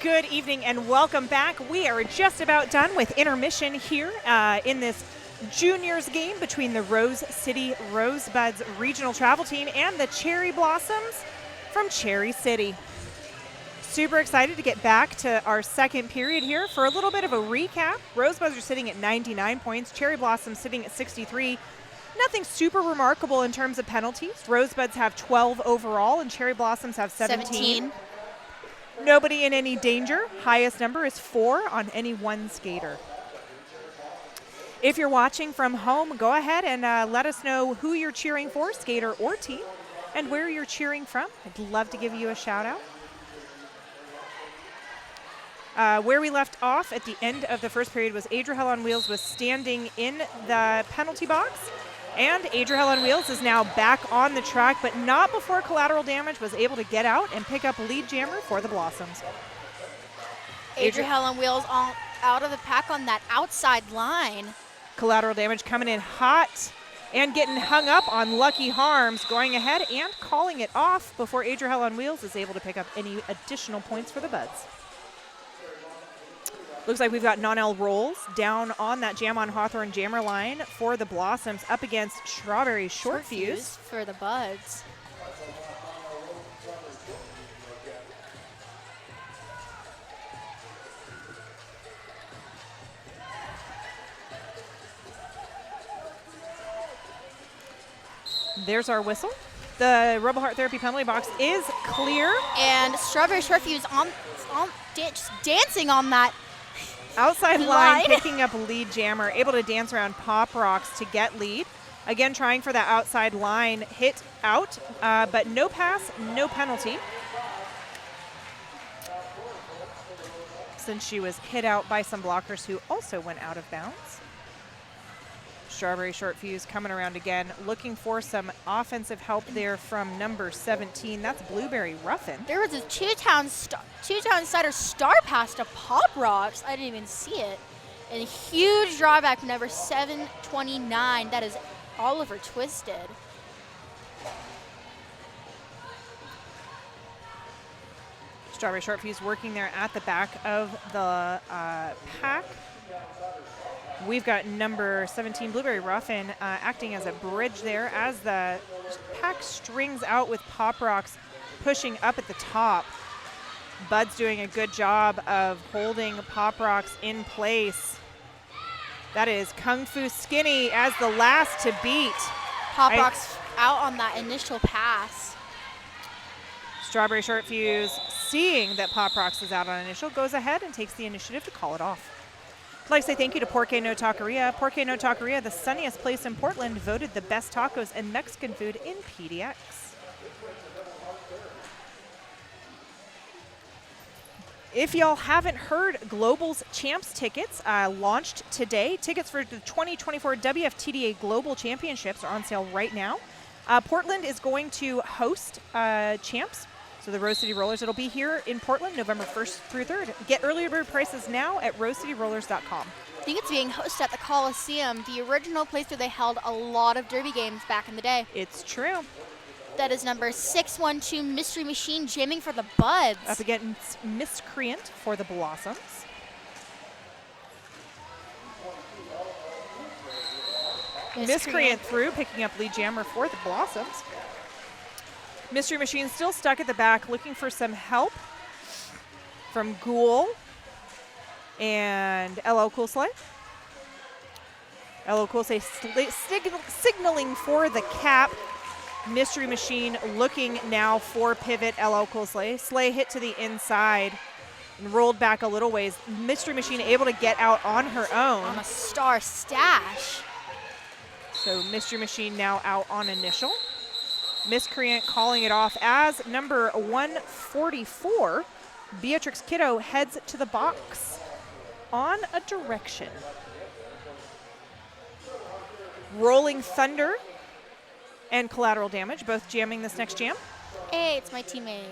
Good evening and welcome back. We are just about done with intermission here in this juniors game between the Rose City Rosebuds regional travel team and the Cherry Blossoms from Cherry City. Super excited to get back to our second period here. For a little bit of a recap, Rosebuds are sitting at 99 points, Cherry Blossoms sitting at 63. Nothing super remarkable in terms of penalties. Rosebuds have 12 overall and Cherry Blossoms have 17. Nobody in any danger. Highest number is 4 on any one skater. If you're watching from home, go ahead and let us know who you're cheering for, skater or team, and where you're cheering from. I'd love to give you a shout out. Where we left off at the end of the first period was Adriel on Wheels was standing in the penalty box. And Adriel on Wheels is now back on the track, but not before Collateral Damage was able to get out and pick up lead jammer for the Blossoms. Adriel on Wheels out of the pack on that outside line. Collateral Damage coming in hot and getting hung up on Lucky Harms, going ahead and calling it off before Adriel on Wheels is able to pick up any additional points for the Buds. Looks like we've got Nonel Rolls down on that Jam on Hawthorne jammer line for the Blossoms up against Strawberry Short Fuse for the Buds. There's our whistle. The Rebel Heart Therapy penalty box is clear. And Strawberry Short Fuse just dancing on that outside line, picking up lead jammer, able to dance around Pop Rocks to get lead. Again, trying for that outside line hit out, but no pass, no penalty. Since she was hit out by some blockers who also went out of bounds. Strawberry Short Fuse coming around again, looking for some offensive help there from number 17. That's Blueberry Ruffin. There was a two-town cider star pass to Pop Rocks. I didn't even see it. And a huge drawback from number 729. That is Oliver Twisted. Strawberry Short Fuse working there at the back of the pack. We've got number 17, Blueberry Ruffin, acting as a bridge there as the pack strings out with Pop Rocks pushing up at the top. Bud's doing a good job of holding Pop Rocks in place. That is Kung Fu Skinny as the last to beat. Pop Rocks out on that initial pass. Strawberry Short Fuse, seeing that Pop Rocks is out on initial, goes ahead and takes the initiative to call it off. I'd like to say thank you to Porque No Taqueria. Porque No Taqueria, the sunniest place in Portland, voted the best tacos and Mexican food in PDX. If y'all haven't heard, Global's Champs tickets launched today. Tickets for the 2024 WFTDA Global Championships are on sale right now. Portland is going to host Champs, so the Rose City Rollers. It'll be here in Portland November 1st through 3rd. Get early bird prices now at rosecityrollers.com. I think it's being hosted at the Coliseum, the original place where they held a lot of derby games back in the day. It's true. That is number 612 Mystery Machine jamming for the Buds. Up against Miscreant for the Blossoms. Miscreant through, picking up lead jammer for the Blossoms. Mystery Machine still stuck at the back, looking for some help from Ghoul and LL Cool Slay. LL Cool Slay signaling for the cap. Mystery Machine looking now for pivot. LL Cool Slay. Slay hit to the inside and rolled back a little ways. Mystery Machine able to get out on her own. On a star stash. So Mystery Machine now out on initial. Miscreant calling it off as number 144. Beatrix Kiddo heads to the box on a direction. Rolling Thunder and Collateral Damage, both jamming this next jam. Hey, it's my teammate.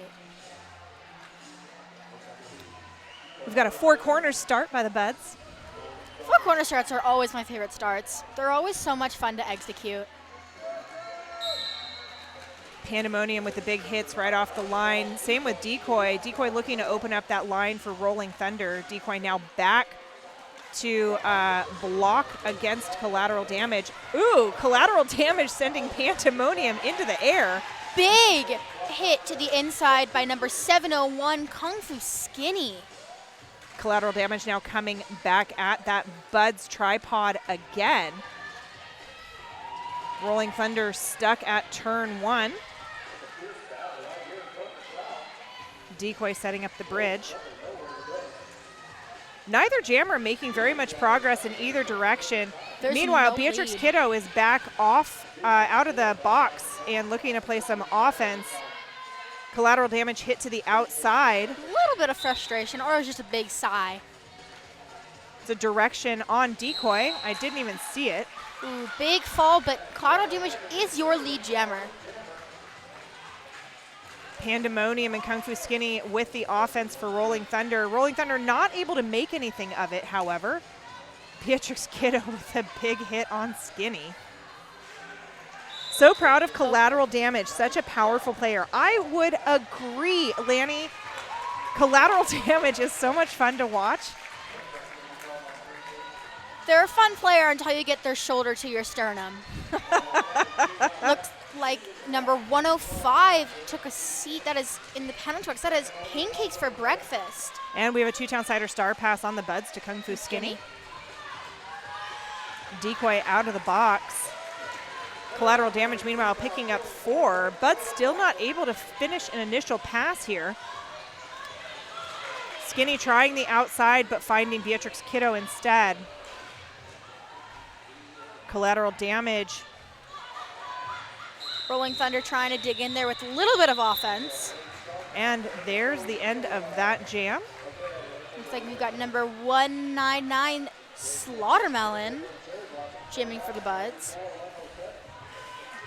We've got a 4 corners start by the Buds. 4 corner starts are always my favorite starts. They're always so much fun to execute. Pandemonium with the big hits right off the line. Same with Decoy. Decoy looking to open up that line for Rolling Thunder. Decoy now back to block against Collateral Damage. Ooh, Collateral Damage sending Pandemonium into the air. Big hit to the inside by number 701, Kung Fu Skinny. Collateral Damage now coming back at that Buds tripod again. Rolling Thunder stuck at turn 1. Decoy setting up the bridge. Neither jammer making very much progress in either direction. Meanwhile, Beatrix Kiddo is back off out of the box and looking to play some offense. Collateral Damage hit to the outside. A little bit of frustration, or it was just a big sigh. It's a direction on Decoy. I didn't even see it. Ooh, big fall, but Collateral Damage is your lead jammer. Pandemonium and Kung Fu Skinny with the offense for Rolling Thunder. Rolling Thunder not able to make anything of it, however. Beatrix Kiddo with a big hit on Skinny. So proud of Collateral Damage, such a powerful player. I would agree, Lanny. Collateral Damage is so much fun to watch. They're a fun player until you get their shoulder to your sternum. Looks like number 105 took a seat. That is in the penalty. That is pancakes for breakfast. And we have a 2-town cider star pass on the Buds to Kung Fu Skinny. Decoy out of the box. Collateral Damage, meanwhile, picking up 4. Buds still not able to finish an initial pass here. Skinny trying the outside, but finding Beatrix Kiddo instead. Collateral Damage. Rolling Thunder trying to dig in there with a little bit of offense. And there's the end of that jam. Looks like we've got number 199, Slaughtermelon, jamming for the Buds.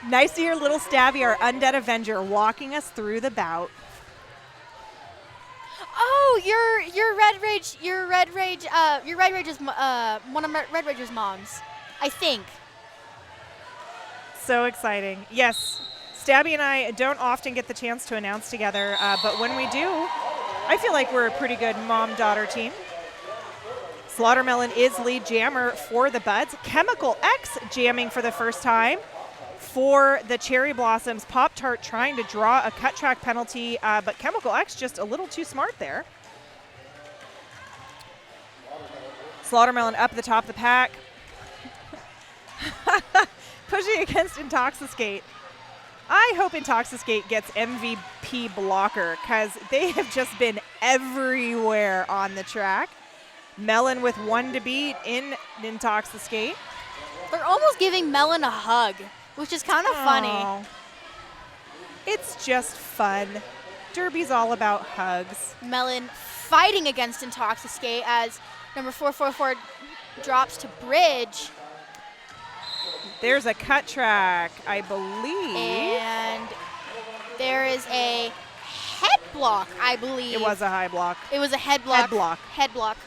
Nice to hear Little Stabby, our Undead Avenger, walking us through the bout. Oh, your Red Rage is one of Red Rage's moms, I think. So exciting. Yes, Stabby and I don't often get the chance to announce together, but when we do, I feel like we're a pretty good mom-daughter team. Slaughtermelon is lead jammer for the Buds. Chemical X jamming for the first time for the Cherry Blossoms. Pop-Tart trying to draw a cut track penalty, but Chemical X just a little too smart there. Slaughtermelon up at the top of the pack. Pushing against Intoxiscate. I hope Intoxiscate gets MVP blocker because they have just been everywhere on the track. Melon with 1 to beat in Intoxiscate. They're almost giving Melon a hug, which is kind of funny. Aw. It's just fun. Derby's all about hugs. Melon fighting against Intoxiscate as number 444 drops to bridge. There's a cut track, I believe. And there is a head block, I believe. It was a high block. It was a head block. Head block. Head block.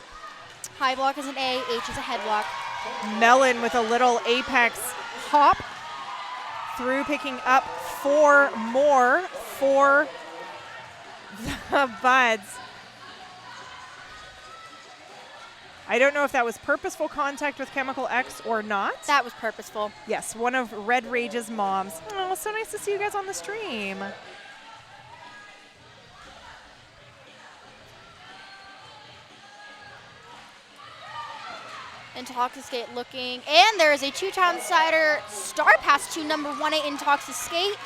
High block is an A, H is a head block. Melon with a little apex hop through, picking up 4 more for the Buds. I don't know if that was purposeful contact with Chemical X or not. That was purposeful. Yes, one of Red Rage's moms. Oh, so nice to see you guys on the stream. Intoxiscate looking, and there is a 2-time cider star pass to number 1-8 Intoxiscate.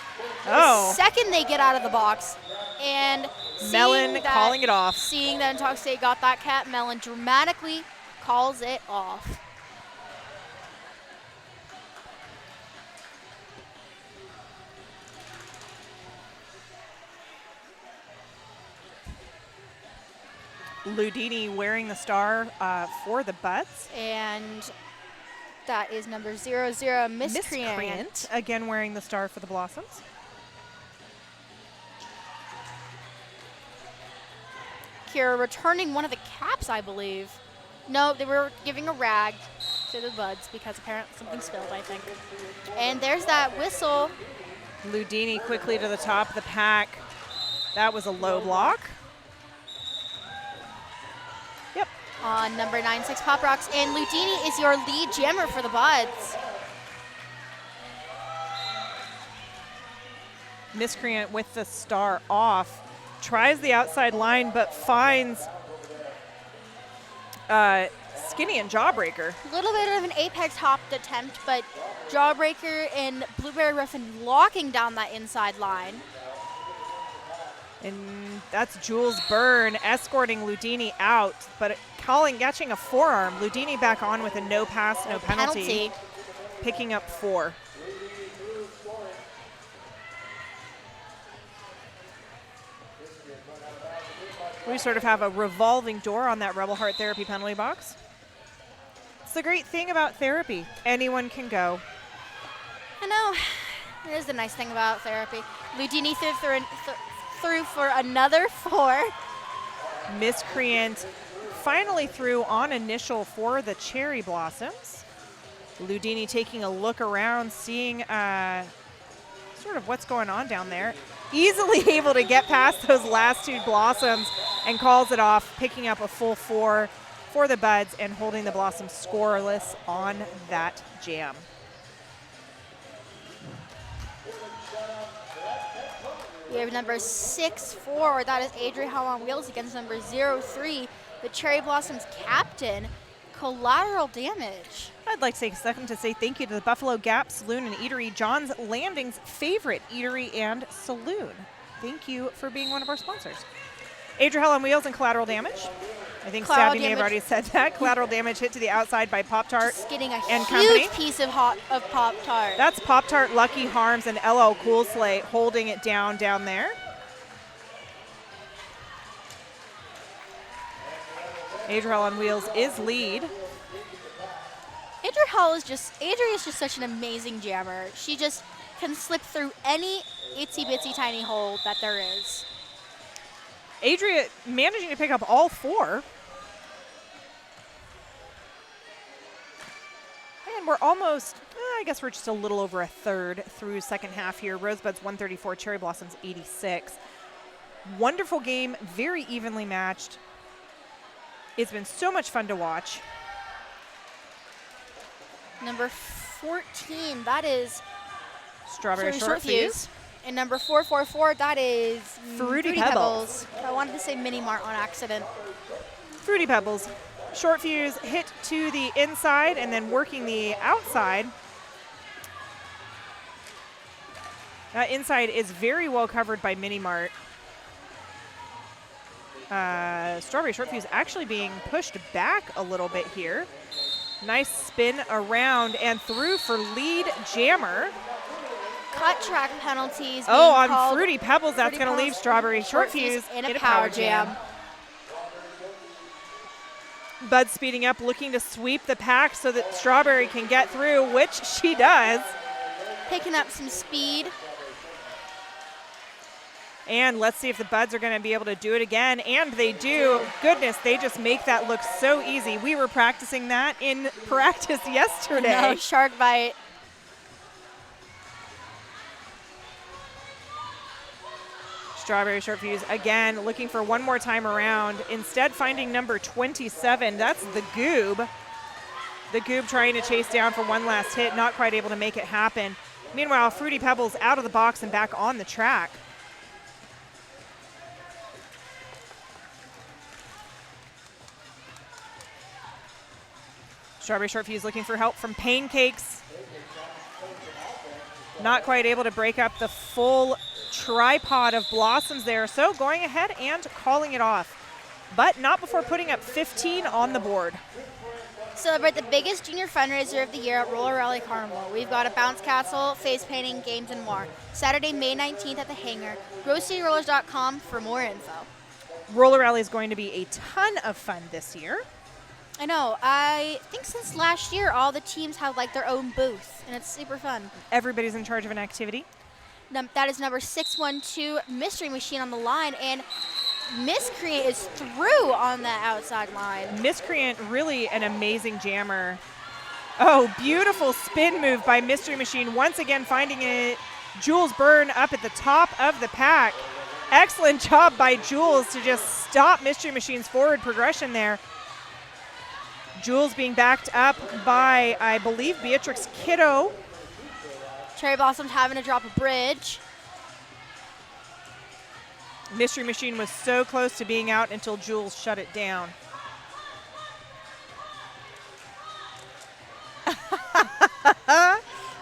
Oh. The second they get out of the box. And Melon calling it off. Seeing that Intoxisate got that cat, Melon dramatically calls it off. Ludini wearing the star for the Buds. And that is number 00, Miscreant. Again wearing the star for the Blossoms. Kira returning one of the caps, I believe. No, they were giving a rag to the Buds because apparently something spilled, I think. And there's that whistle. Ludini quickly to the top of the pack. That was a low block. Yep. On number 96 Pop Rocks. And Ludini is your lead jammer for the Buds. Miscreant with the star off. Tries the outside line, but finds Skinny and Jawbreaker. A little bit of an apex hopped attempt, but Jawbreaker and Blueberry Riffin locking down that inside line. And that's Jules Byrne escorting Ludini out, but catching a forearm. Ludini back on with a no pass, no penalty. Picking up 4. We sort of have a revolving door on that Rebel Heart Therapy penalty box. It's the great thing about therapy. Anyone can go. I know. It is the nice thing about therapy. Ludini threw for another 4. Miscreant finally threw on initial for the Cherry Blossoms. Ludini taking a look around, seeing sort of what's going on down there. Easily able to get past those last 2 Blossoms and calls it off, picking up a full 4 for the Buds and holding the Blossoms scoreless on that jam. We have number 6-4, that is Adrian Hall on Wheels against number 03, the Cherry Blossoms captain, Collateral Damage. I'd like to take a second to say thank you to the Buffalo Gap Saloon and Eatery, John's Landing's favorite eatery and saloon. Thank you for being one of our sponsors. Adrian Hall on Wheels and Collateral Damage. I think Stabby may have already said that. Collateral Damage hit to the outside by Pop-Tart Just getting a and huge company. piece of Pop-Tart. That's Pop-Tart, Lucky Harms, and LL Cool Slate holding it down there. Adrian Hall on Wheels is lead. Adria is just such an amazing jammer. She just can slip through any itsy bitsy tiny hole that there is. Adria managing to pick up all 4. And we're almost, I guess we're just a little over a third through second half here. Rosebuds 134, Cherry Blossoms 86. Wonderful game, very evenly matched. It's been so much fun to watch. Number 14, that is Strawberry Short Fuse. And number 444, that is Fruity Pebbles. I wanted to say Mini Mart on accident. Fruity Pebbles. Short Fuse hit to the inside and then working the outside. That inside is very well covered by Mini Mart. Strawberry Short Fuse actually being pushed back a little bit here. Nice spin around and through for lead Jammer. Cut track penalties. Oh, being on called Fruity Pebbles, that's going to leave Strawberry Short Fuse in a power jam. Bud speeding up, looking to sweep the pack so that Strawberry can get through, which she does. Picking up some speed. And let's see if the Buds are going to be able to do it again. And they do. Goodness, they just make that look so easy. We were practicing that in practice yesterday. No, shark bite. Strawberry Short Fuse again looking for one more time around. Instead finding number 27. That's the Goob. The Goob trying to chase down for one last hit. Not quite able to make it happen. Meanwhile, Fruity Pebbles out of the box and back on the track. Strawberry Short Fuse looking for help from Pancakes. Not quite able to break up the full tripod of Blossoms there. So going ahead and calling it off. But not before putting up 15 on the board. Celebrate the biggest junior fundraiser of the year at Roller Rally Carnival. We've got a bounce castle, face painting, games, and more. Saturday, May 19th at the Hangar. GrowCityRollers.com for more info. Roller Rally is going to be a ton of fun this year. I know. I think since last year, all the teams have like their own booth, and it's super fun. Everybody's in charge of an activity. That is number 612, Mystery Machine on the line, and Miscreant is through on that outside line. Miscreant, really an amazing jammer. Oh, beautiful spin move by Mystery Machine. Once again finding it. Jules Byrne up at the top of the pack. Excellent job by Jules to just stop Mystery Machine's forward progression there. Jules being backed up by, I believe, Beatrix Kiddo. Cherry Blossoms having to drop a bridge. Mystery Machine was so close to being out until Jules shut it down.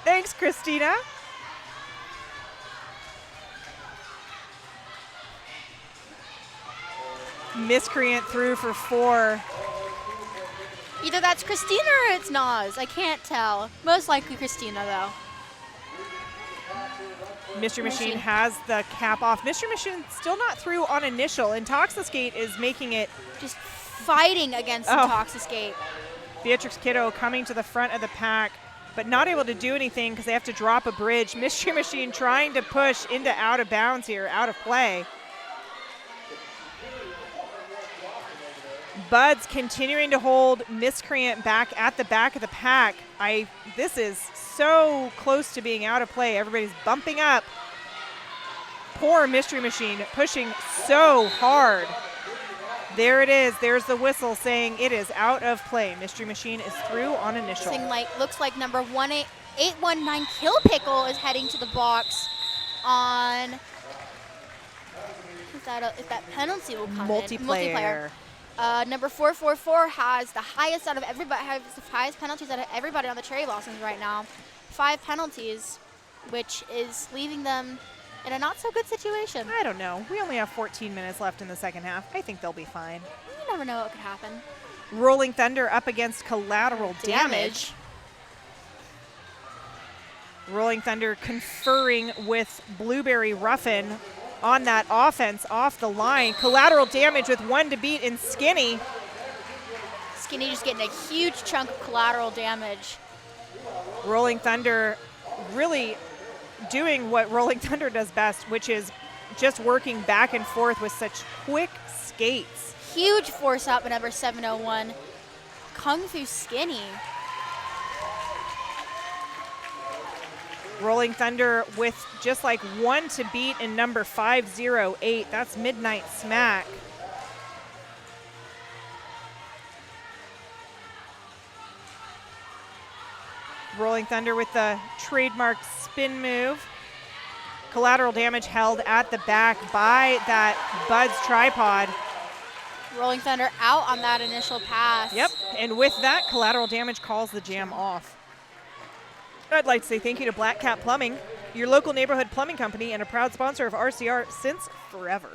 Thanks, Christina. Miscreant through for 4. Either that's Christina or it's Nas. I can't tell. Most likely Christina, though. Mystery Machine has the cap off. Mystery Machine still not through on initial. Intoxiscate is making it. Just fighting against Intoxiscate. Beatrix Kiddo coming to the front of the pack, but not able to do anything because they have to drop a bridge. Mystery Machine trying to push into out of bounds here, out of play. Buds continuing to hold Miscreant back at the back of the pack. This is so close to being out of play. Everybody's bumping up. Poor Mystery Machine pushing so hard. There it is. There's the whistle saying it is out of play. Mystery Machine is through on initial. Looks like number 819 Kill Pickle is heading to the box on. If that penalty will come in. Multiplayer. Number 444 has the highest out of everybody, has the highest penalties out of everybody on the Cherry Blossoms right now. 5 penalties, which is leaving them in a not so good situation. I don't know. We only have 14 minutes left in the second half. I think they'll be fine. You never know what could happen. Rolling Thunder up against Collateral Damage. Rolling Thunder conferring with Blueberry Ruffin on that offense off the line. Collateral Damage with 1 to beat in Skinny. Skinny just getting a huge chunk of collateral damage. Rolling Thunder really doing what Rolling Thunder does best, which is just working back and forth with such quick skates. Huge force up at number 701. Kung Fu Skinny. Rolling Thunder with just like 1 to beat in number 508. That's Midnight Smack. Rolling Thunder with the trademark spin move. Collateral Damage held at the back by that Buds tripod. Rolling Thunder out on that initial pass. Yep, and with that, Collateral Damage calls the jam off. I'd like to say thank you to Black Cat Plumbing, your local neighborhood plumbing company and a proud sponsor of RCR since forever.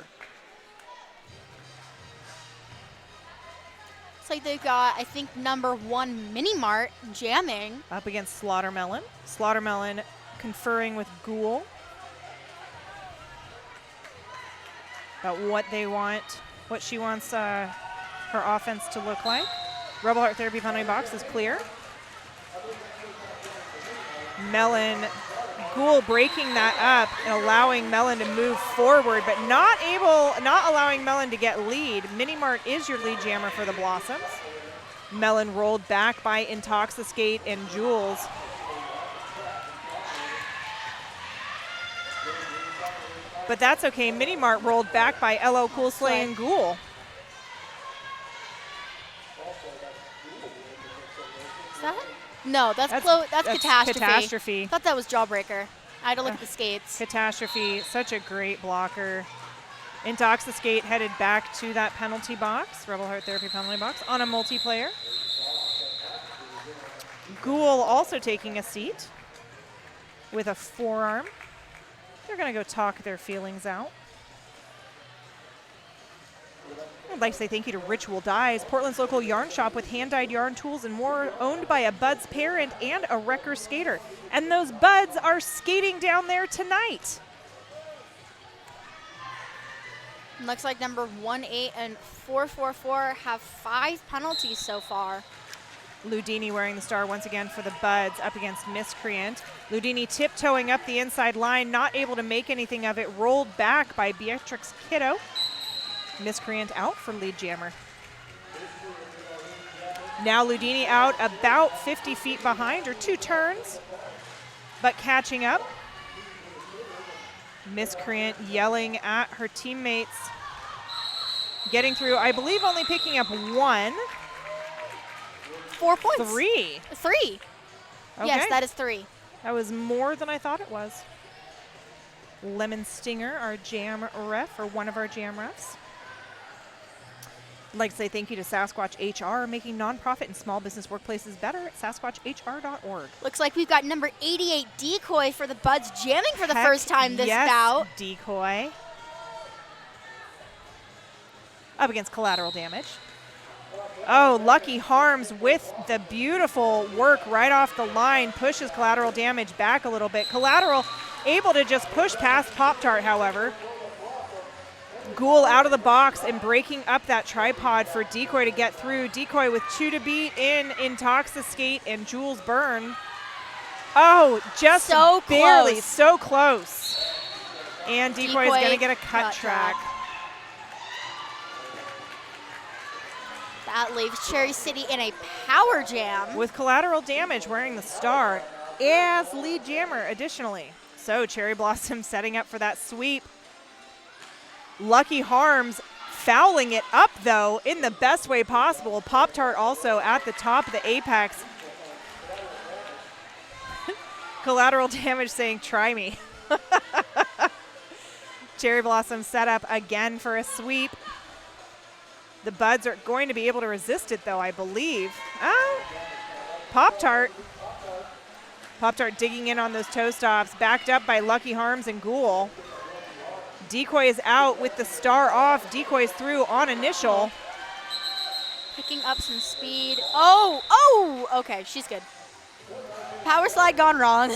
Looks like they've got, I think, number 1 Mini Mart jamming. Up against Slaughtermelon. Slaughtermelon conferring with Ghoul about what they want, what she wants her offense to look like. Rebel Heart Therapy penalty box is clear. Melon, Ghoul breaking that up and allowing Melon to move forward, but not allowing Melon to get lead. Mini Mart is your lead jammer for the Blossoms. Melon rolled back by Intoxicate and Jules. But that's okay. Mini Mart rolled back by LL Cool Slay and Ghoul. Is that? No, that's Catastrophe. Catastrophe. I thought that was Jawbreaker. I had to look at the skates. Catastrophe, such a great blocker. Intoxicate headed back to that penalty box, Rebel Heart Therapy penalty box, on a multiplayer. Ghoul also taking a seat with a forearm. They're going to go talk their feelings out. I'd like to say thank you to Ritual Dyes, Portland's local yarn shop with hand-dyed yarn tools and more, owned by a Buds parent and a Wrecker skater. And those Buds are skating down there tonight. Looks like number 1-8 and 4-4-4 have 5 penalties so far. Ludini wearing the star once again for the Buds up against Miscreant. Ludini tiptoeing up the inside line, not able to make anything of it. Rolled back by Beatrix Kiddo. Miscreant out for lead jammer. Now Ludini out about 50 feet behind, or 2 turns, but catching up. Miscreant yelling at her teammates. Getting through, I believe only picking up 1. 4 points. 3. 3. Okay. Yes, that is 3. That was more than I thought it was. Lemon Stinger, our jam ref, or one of our jam refs. I'd like to say thank you to Sasquatch HR, making nonprofit and small business workplaces better at sasquatchr.org. Looks like we've got number 88 Decoy for the Buds jamming for the first time this bout. Decoy. Up against Collateral Damage. Oh, Lucky Harms with the beautiful work right off the line, pushes Collateral Damage back a little bit. Collateral able to just push past Pop-Tart, however. Ghoul out of the box and breaking up that tripod for Decoy to get through. Decoy with 2 to beat in Intoxicate and Jules Burn. Oh, just so barely, close. so close. And Decoy is going to get a cut track. That leaves Cherry City in a power jam. With Collateral Damage wearing the star as lead jammer additionally. So Cherry Blossom setting up for that sweep. Lucky Harms fouling it up, though, in the best way possible. Pop-Tart also at the top of the apex. Collateral Damage saying, try me. Cherry Blossom set up again for a sweep. The Buds are going to be able to resist it, though, I believe. Oh, Pop-Tart. Pop-Tart digging in on those toe stops, backed up by Lucky Harms and Ghoul. Decoy is out with the star off. Decoy's through on initial. Picking up some speed. Oh, okay, she's good. Power slide gone wrong.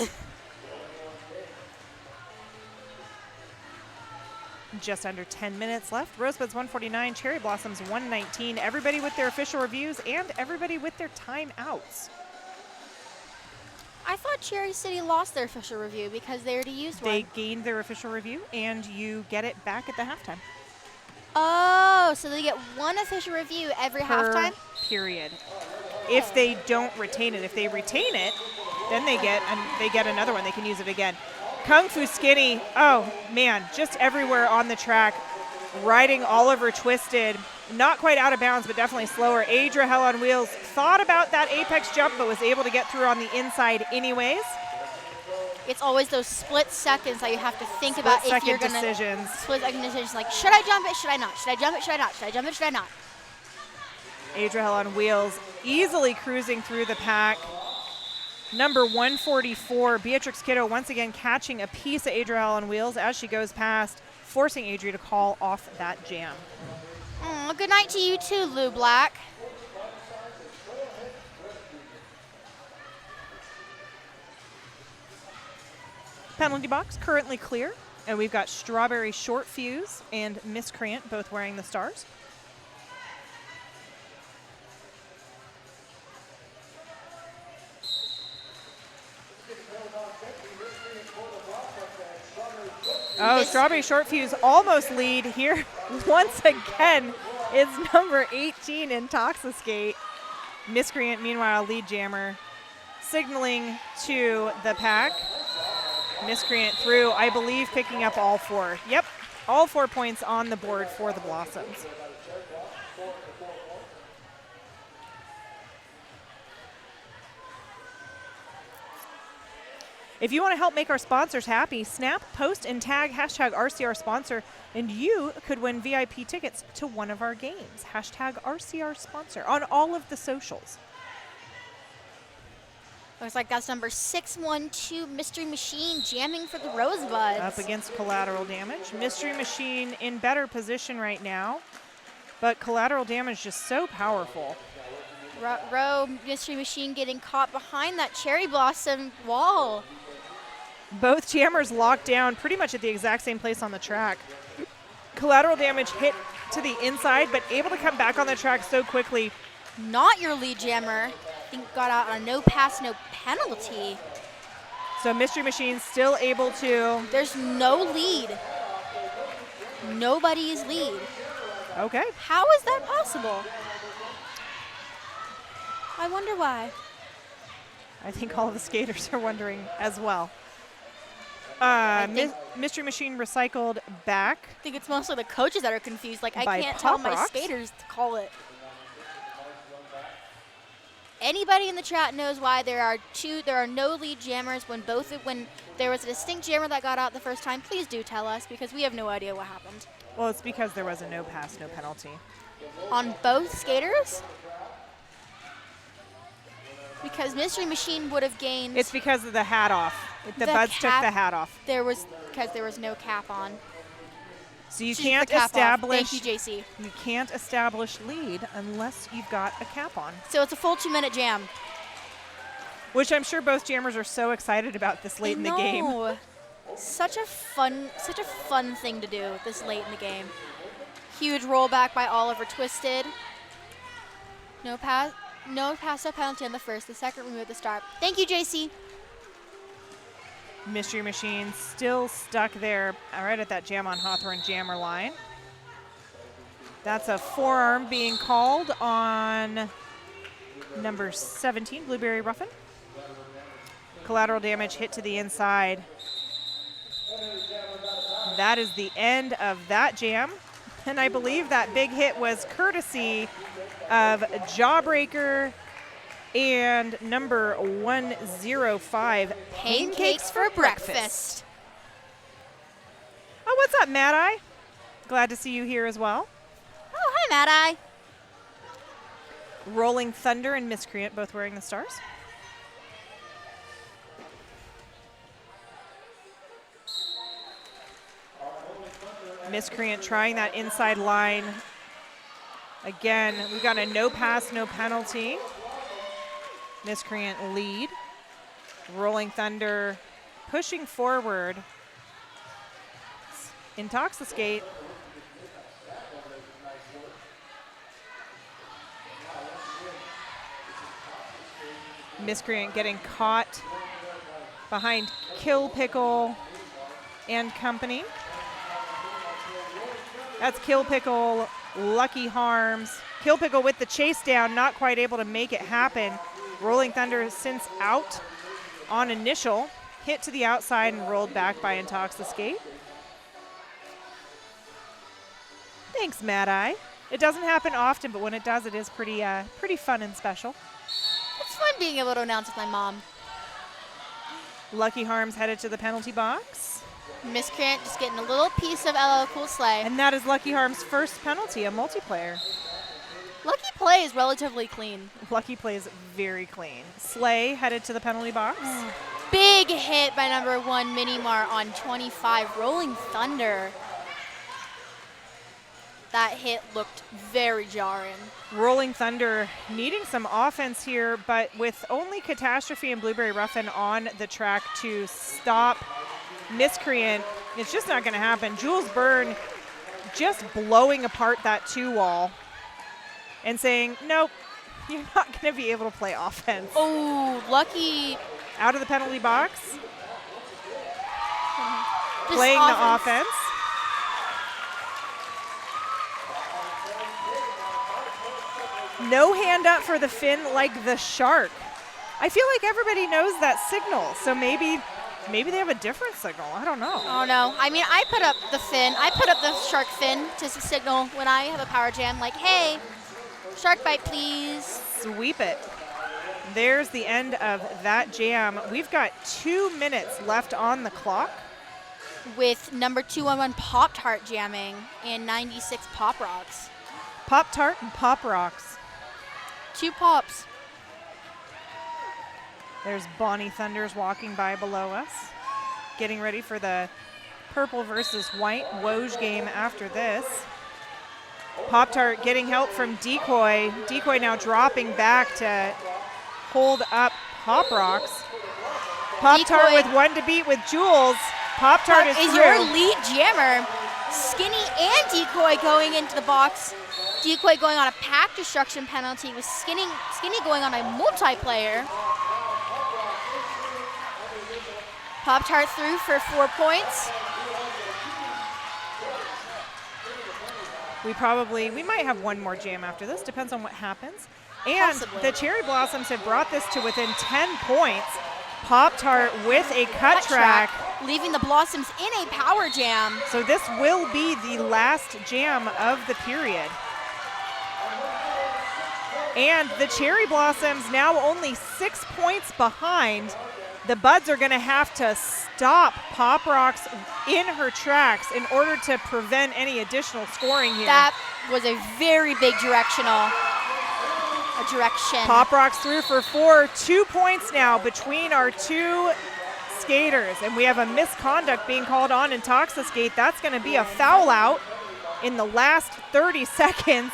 Just under 10 minutes left. Rosebuds 149, Cherry Blossoms 119. Everybody with their official reviews and everybody with their timeouts. I thought Cherry City lost their official review because they already used one. They gained their official review, and you get it back at the halftime. Oh, so they get one official review every halftime? Period. If they don't retain it. If they retain it, then they get another one. They can use it again. Kung Fu Skinny, oh man, just everywhere on the track. riding Oliver Twisted. Not quite out of bounds, but definitely slower. Adria Hell on Wheels thought about that apex jump, but was able to get through on the inside anyways. It's always those split seconds that you have to think about if you're going to. decisions. Split second decisions, like, should I jump it, should I not? Should I jump it, should I not? Should I jump it, should I not? Adria Hell on Wheels easily cruising through the pack. Number 144, Beatrix Kiddo, once again catching a piece of Adria Hell on Wheels as she goes past, forcing Adria to call off that jam. Good night to you too, Lou Black. Penalty box currently clear, and we've got Strawberry Short Fuse and Miscreant both wearing the stars. Oh, Strawberry Short Fuse almost lead here. Once again, it's number 18, Intoxiskate. Miscreant, meanwhile, lead jammer, signaling to the pack. Miscreant through, I believe, picking up all 4. Yep, all 4 points on the board for the Blossoms. If you want to help make our sponsors happy, snap, post, and tag hashtag RCR sponsor, and you could win VIP tickets to one of our games. Hashtag RCR sponsor on all of the socials. Looks like that's number 612, Mystery Machine, jamming for the Rosebuds. Up against Collateral Damage. Mystery Machine in better position right now, but Collateral Damage just so powerful. Mystery Machine getting caught behind that Cherry Blossom wall. Both jammers locked down pretty much at the exact same place on the track. Collateral Damage hit to the inside, but able to come back on the track so quickly. Not your lead jammer. I think got out on a no pass, no penalty. So Mystery Machine still able to. There's no lead. Nobody's lead. Okay. How is that possible? I wonder why. I think all of the skaters are wondering as well. Mystery Machine recycled back. I think it's mostly the coaches that are confused. Like, I by can't Pop tell my Rocks. skaters to call it. Anybody in the chat knows why there are no lead jammers when there was a distinct jammer that got out the first time. Please do tell us, because we have no idea what happened. Well, it's because there was a no pass, no penalty. On both skaters? Because Mystery Machine would have gained. It's because of the hat off. The Buds took the hat off. Because there was no cap on. So you She took can't the cap off. establish. Thank you, JC. You can't establish lead unless you've got a cap on. So it's a full 2-minute jam. Which I'm sure both jammers are so excited about this late in the game. No. Such a fun thing to do this late in the game. Huge rollback by Oliver Twisted. No pass, no penalty on the first. The second removed the start. Thank you, JC. Mystery Machine still stuck there right at that jam on Hawthorne jammer line. That's a forearm being called on number 17, Blueberry Ruffin. Collateral Damage hit to the inside. That is the end of that jam. And I believe that big hit was courtesy of Jawbreaker and number 105, Pancakes for breakfast. Oh, what's up, Mad Eye? Glad to see you here as well. Oh, hi, Mad Eye. Rolling Thunder and Miscreant both wearing the stars. Miscreant trying that inside line. Again, we've got a no pass, no penalty. Miscreant lead. Rolling Thunder pushing forward. Intoxiskate. Miscreant getting caught behind Kill Pickle and company. That's Kill Pickle, Lucky Harms. Kill Pickle with the chase down, not quite able to make it happen. Rolling Thunder since out on initial. Hit to the outside and rolled back by Intoxiskate. Thanks, Mad Eye. It doesn't happen often, but when it does, it is pretty fun and special. It's fun being able to announce with my mom. Lucky Harms headed to the penalty box. Miscreant just getting a little piece of LL Cool Slay. And that is Lucky Harms' first penalty, a multiplayer. Lucky Play is relatively clean. Lucky plays very clean. Slay headed to the penalty box. Big hit by number 1, Minimar on 25, Rolling Thunder. That hit looked very jarring. Rolling Thunder needing some offense here, but with only Catastrophe and Blueberry Ruffin on the track to stop Miscreant, it's just not going to happen. Jules Byrne just blowing apart that 2-wall and saying, nope, you're not going to be able to play offense. Oh, Lucky. Out of the penalty box. Just Playing the offense. No hand up for the fin like the shark. I feel like everybody knows that signal, so maybe they have a different signal. I don't know. Oh, no. I mean, I put up the fin. I put up the shark fin to signal when I have a power jam, like, hey, shark bite, please. Sweep it. There's the end of that jam. We've got 2 minutes left on the clock. With number 211 Pop-Tart jamming and 96 Pop Rocks. Pop-Tart and Pop Rocks. 2 pops. There's Bonnie Thunders walking by below us, getting ready for the purple versus white Woj game after this. Pop-Tart getting help from Decoy. Decoy now dropping back to hold up Pop Rocks. Pop-Tart with 1 to beat with Jules. Pop-Tart is through. Your lead jammer. Skinny and Decoy going into the box. Decoy going on a pack destruction penalty with Skinny going on a multiplayer. Pop-Tart through for 4 points. We might have one more jam after this, depends on what happens. And Possibly. The Cherry Blossoms have brought this to within 10 points. Pop-Tart with a cut track. Leaving the Blossoms in a power jam. So this will be the last jam of the period. And the Cherry Blossoms now only 6 points behind. The Buds are going to have to stop Pop Rocks in her tracks in order to prevent any additional scoring here. That was a very big direction. Pop Rocks through for 4. 2 points now between our 2 skaters. And we have a misconduct being called on Intoxicate. That's going to be a foul out in the last 30 seconds.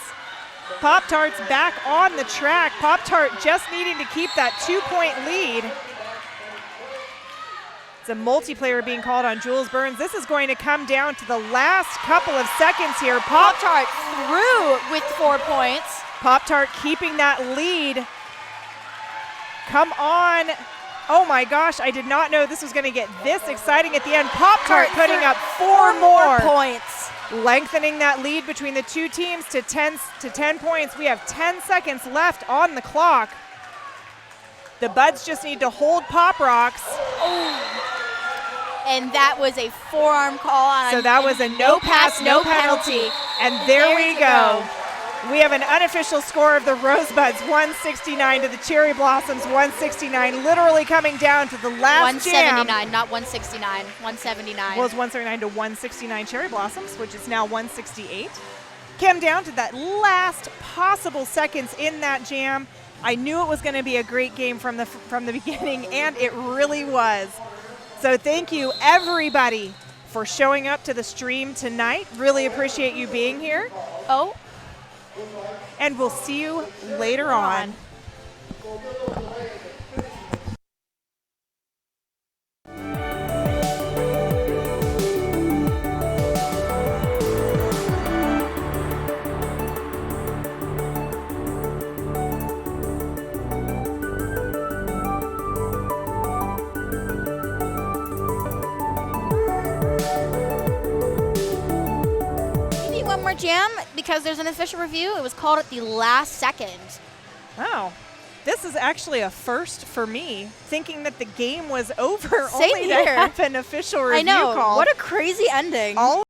Pop-Tart's back on the track. Pop-Tart just needing to keep that 2-point lead. It's a multiplayer being called on Jules Burns. This is going to come down to the last couple of seconds here. Pop-Tart through with 4 points. Pop-Tart keeping that lead. Come on. Oh my gosh, I did not know this was going to get this exciting at the end. Pop-Tart putting up 4 more points. Lengthening that lead between the 2 teams to 10 points. We have 10 seconds left on the clock. The Buds just need to hold Pop Rocks. Oh. And that was a forearm call on. So that was a no pass, no penalty. And there we go. We have an unofficial score of the Rosebuds 169 to the Cherry Blossoms 169, literally coming down to the last 179, jam. not 169, 179. Well, it's 179 to 169 Cherry Blossoms, which is now 168. Came down to that last possible seconds in that jam. I knew it was going to be a great game from the beginning, and it really was. So thank you, everybody, for showing up to the stream tonight. Really appreciate you being here. Oh. And we'll see you later on. Jam, because there's an official review. It was called at the last second. Wow. This is actually a first for me, thinking that the game was over. Same only here. to have an official review I know. call. What a crazy ending. All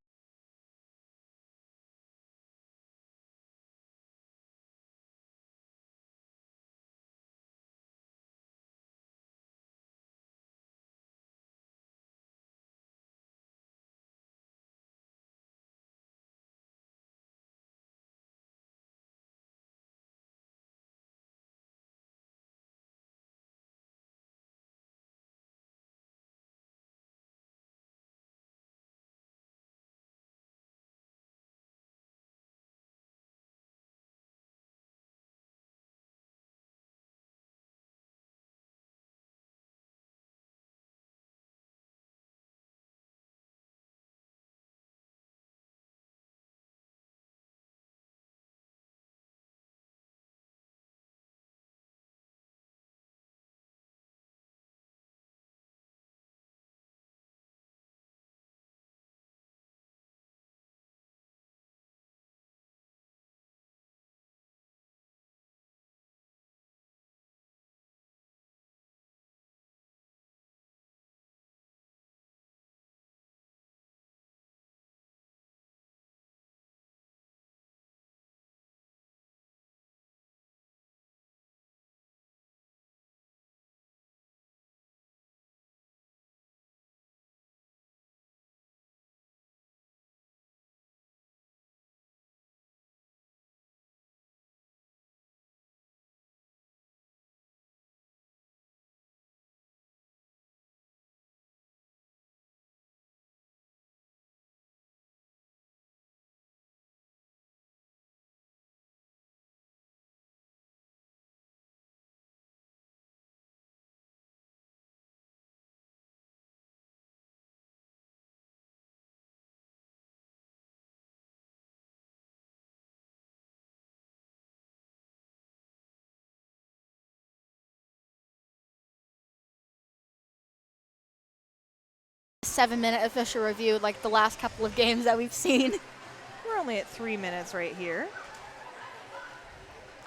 7-minute official review like the last couple of games that we've seen. We're only at 3 minutes right here.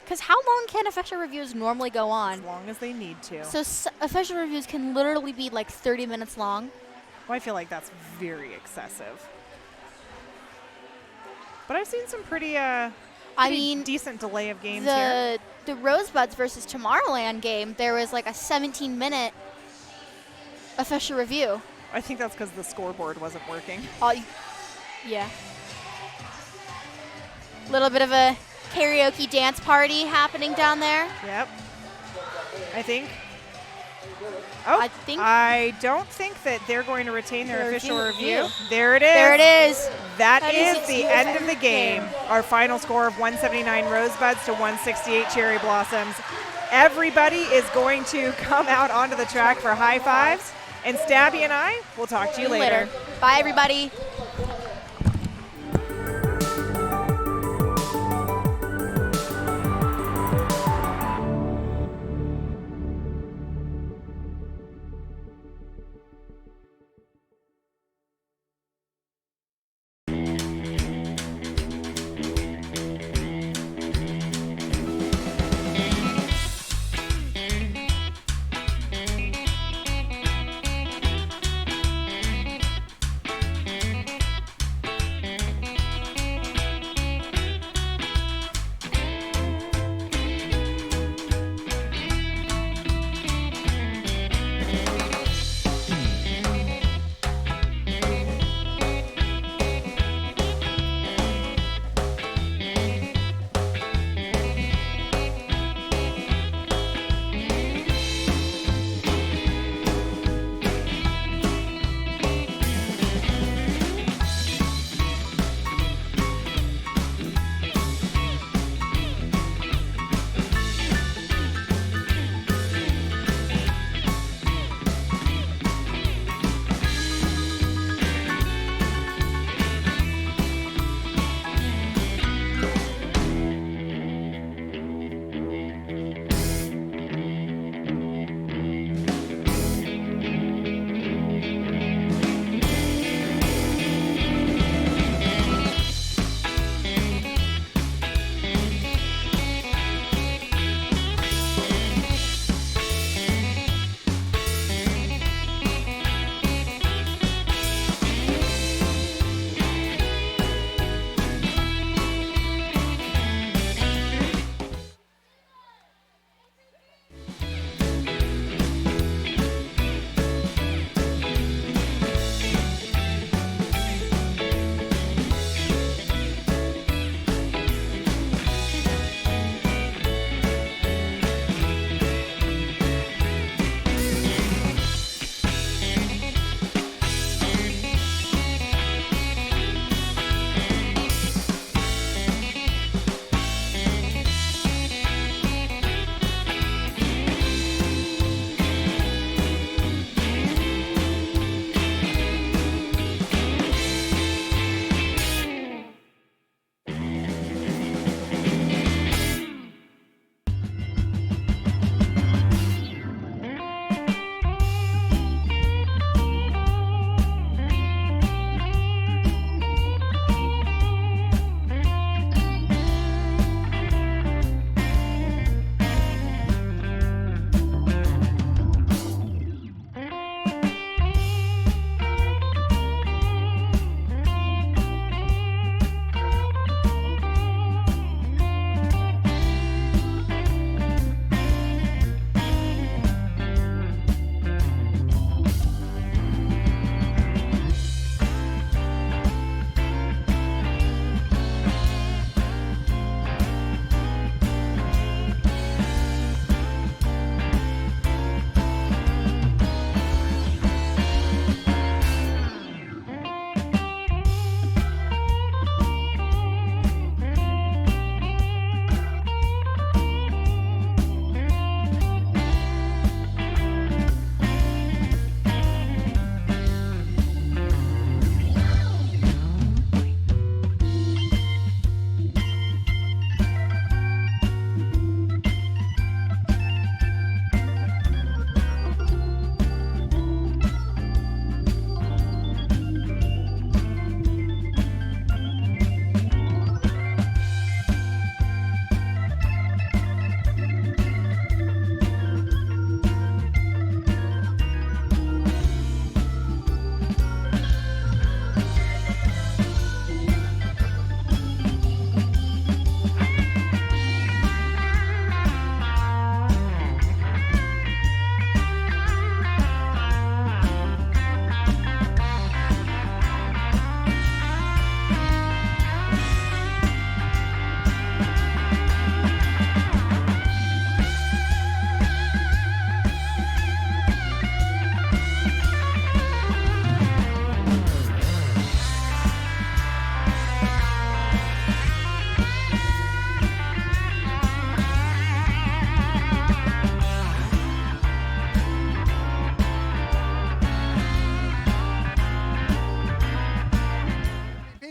Because how long can official reviews normally go on? As long as they need to. So official reviews can literally be like 30 minutes long. Well, I feel like that's very excessive. But I've seen some pretty decent delay of games here. The Rosebuds versus Tomorrowland game, there was like a 17-minute official review. I think that's because the scoreboard wasn't working. Yeah. Little bit of a karaoke dance party happening down there. Yep. I think. I don't think that they're going to retain their official review. There it is. There it is. That is the end of the game. Our final score of 179 Rosebuds to 168 Cherry Blossoms. Everybody is going to come out onto the track for high fives. And Stabby and I will talk to you later. Bye, everybody.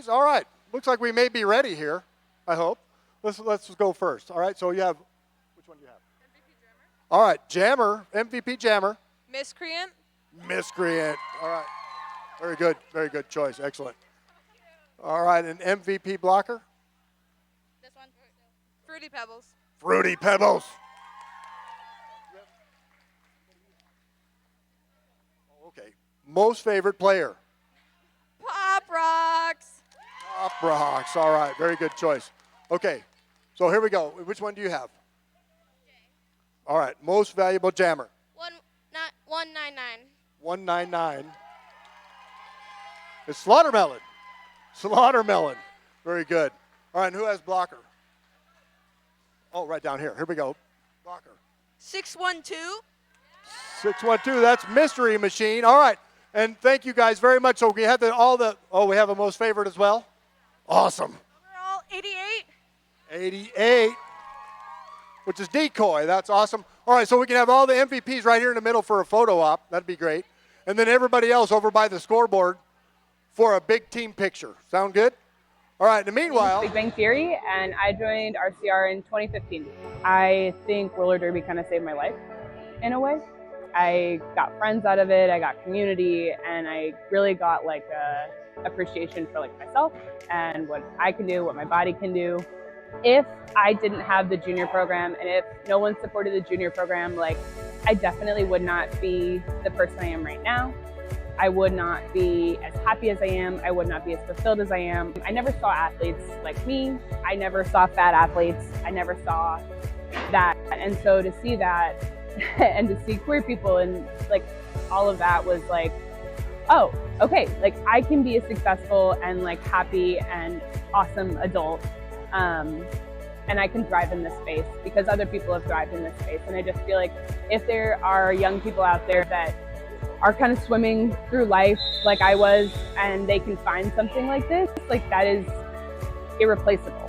guys. All right. Looks like we may be ready here, I hope. Let's go first. All right, so you have, which one do you have? MVP Jammer. All right, Jammer, MVP Jammer. Miscreant. Miscreant. All right. Very good choice. Excellent. All right, an MVP blocker? This one. Fruity Pebbles. Fruity Pebbles. Okay. Most favorite player? Pop Rocks. Pop Rocks. All right, very good choice. Okay, so here we go. Which one do you have? All right, most valuable jammer? 199. 199. It's Slaughtermelon. Slaughtermelon. Very good. All right, and who has blocker? Oh, right down here. Here we go. Blocker. 612. 612. That's Mystery Machine. All right, and thank you guys very much. So we have we have a most favorite as well. Awesome. Overall, 88. 88, which is Decoy. That's awesome. All right, so we can have all the MVPs right here in the middle for a photo op. That'd be great. And then everybody else over by the scoreboard for a big team picture. Sound good? All right, in the meanwhile. Big Bang Theory, and I joined RCR in 2015. I think roller derby kind of saved my life in a way. I got friends out of it, I got community, and I really got like a appreciation for like myself and what I can do, what my body can do. If I didn't have the junior program and if no one supported the junior program, like I definitely would not be the person I am right now. I would not be as happy as I am. I would not be as fulfilled as I am. I never saw athletes like me. I never saw fat athletes. I never saw that. And so to see that and to see queer people and like all of that was like, oh, okay, like I can be a successful and like happy and awesome adult. And I can thrive in this space because other people have thrived in this space. And I just feel like if there are young people out there that are kind of swimming through life like I was and they can find something like this, like that is irreplaceable.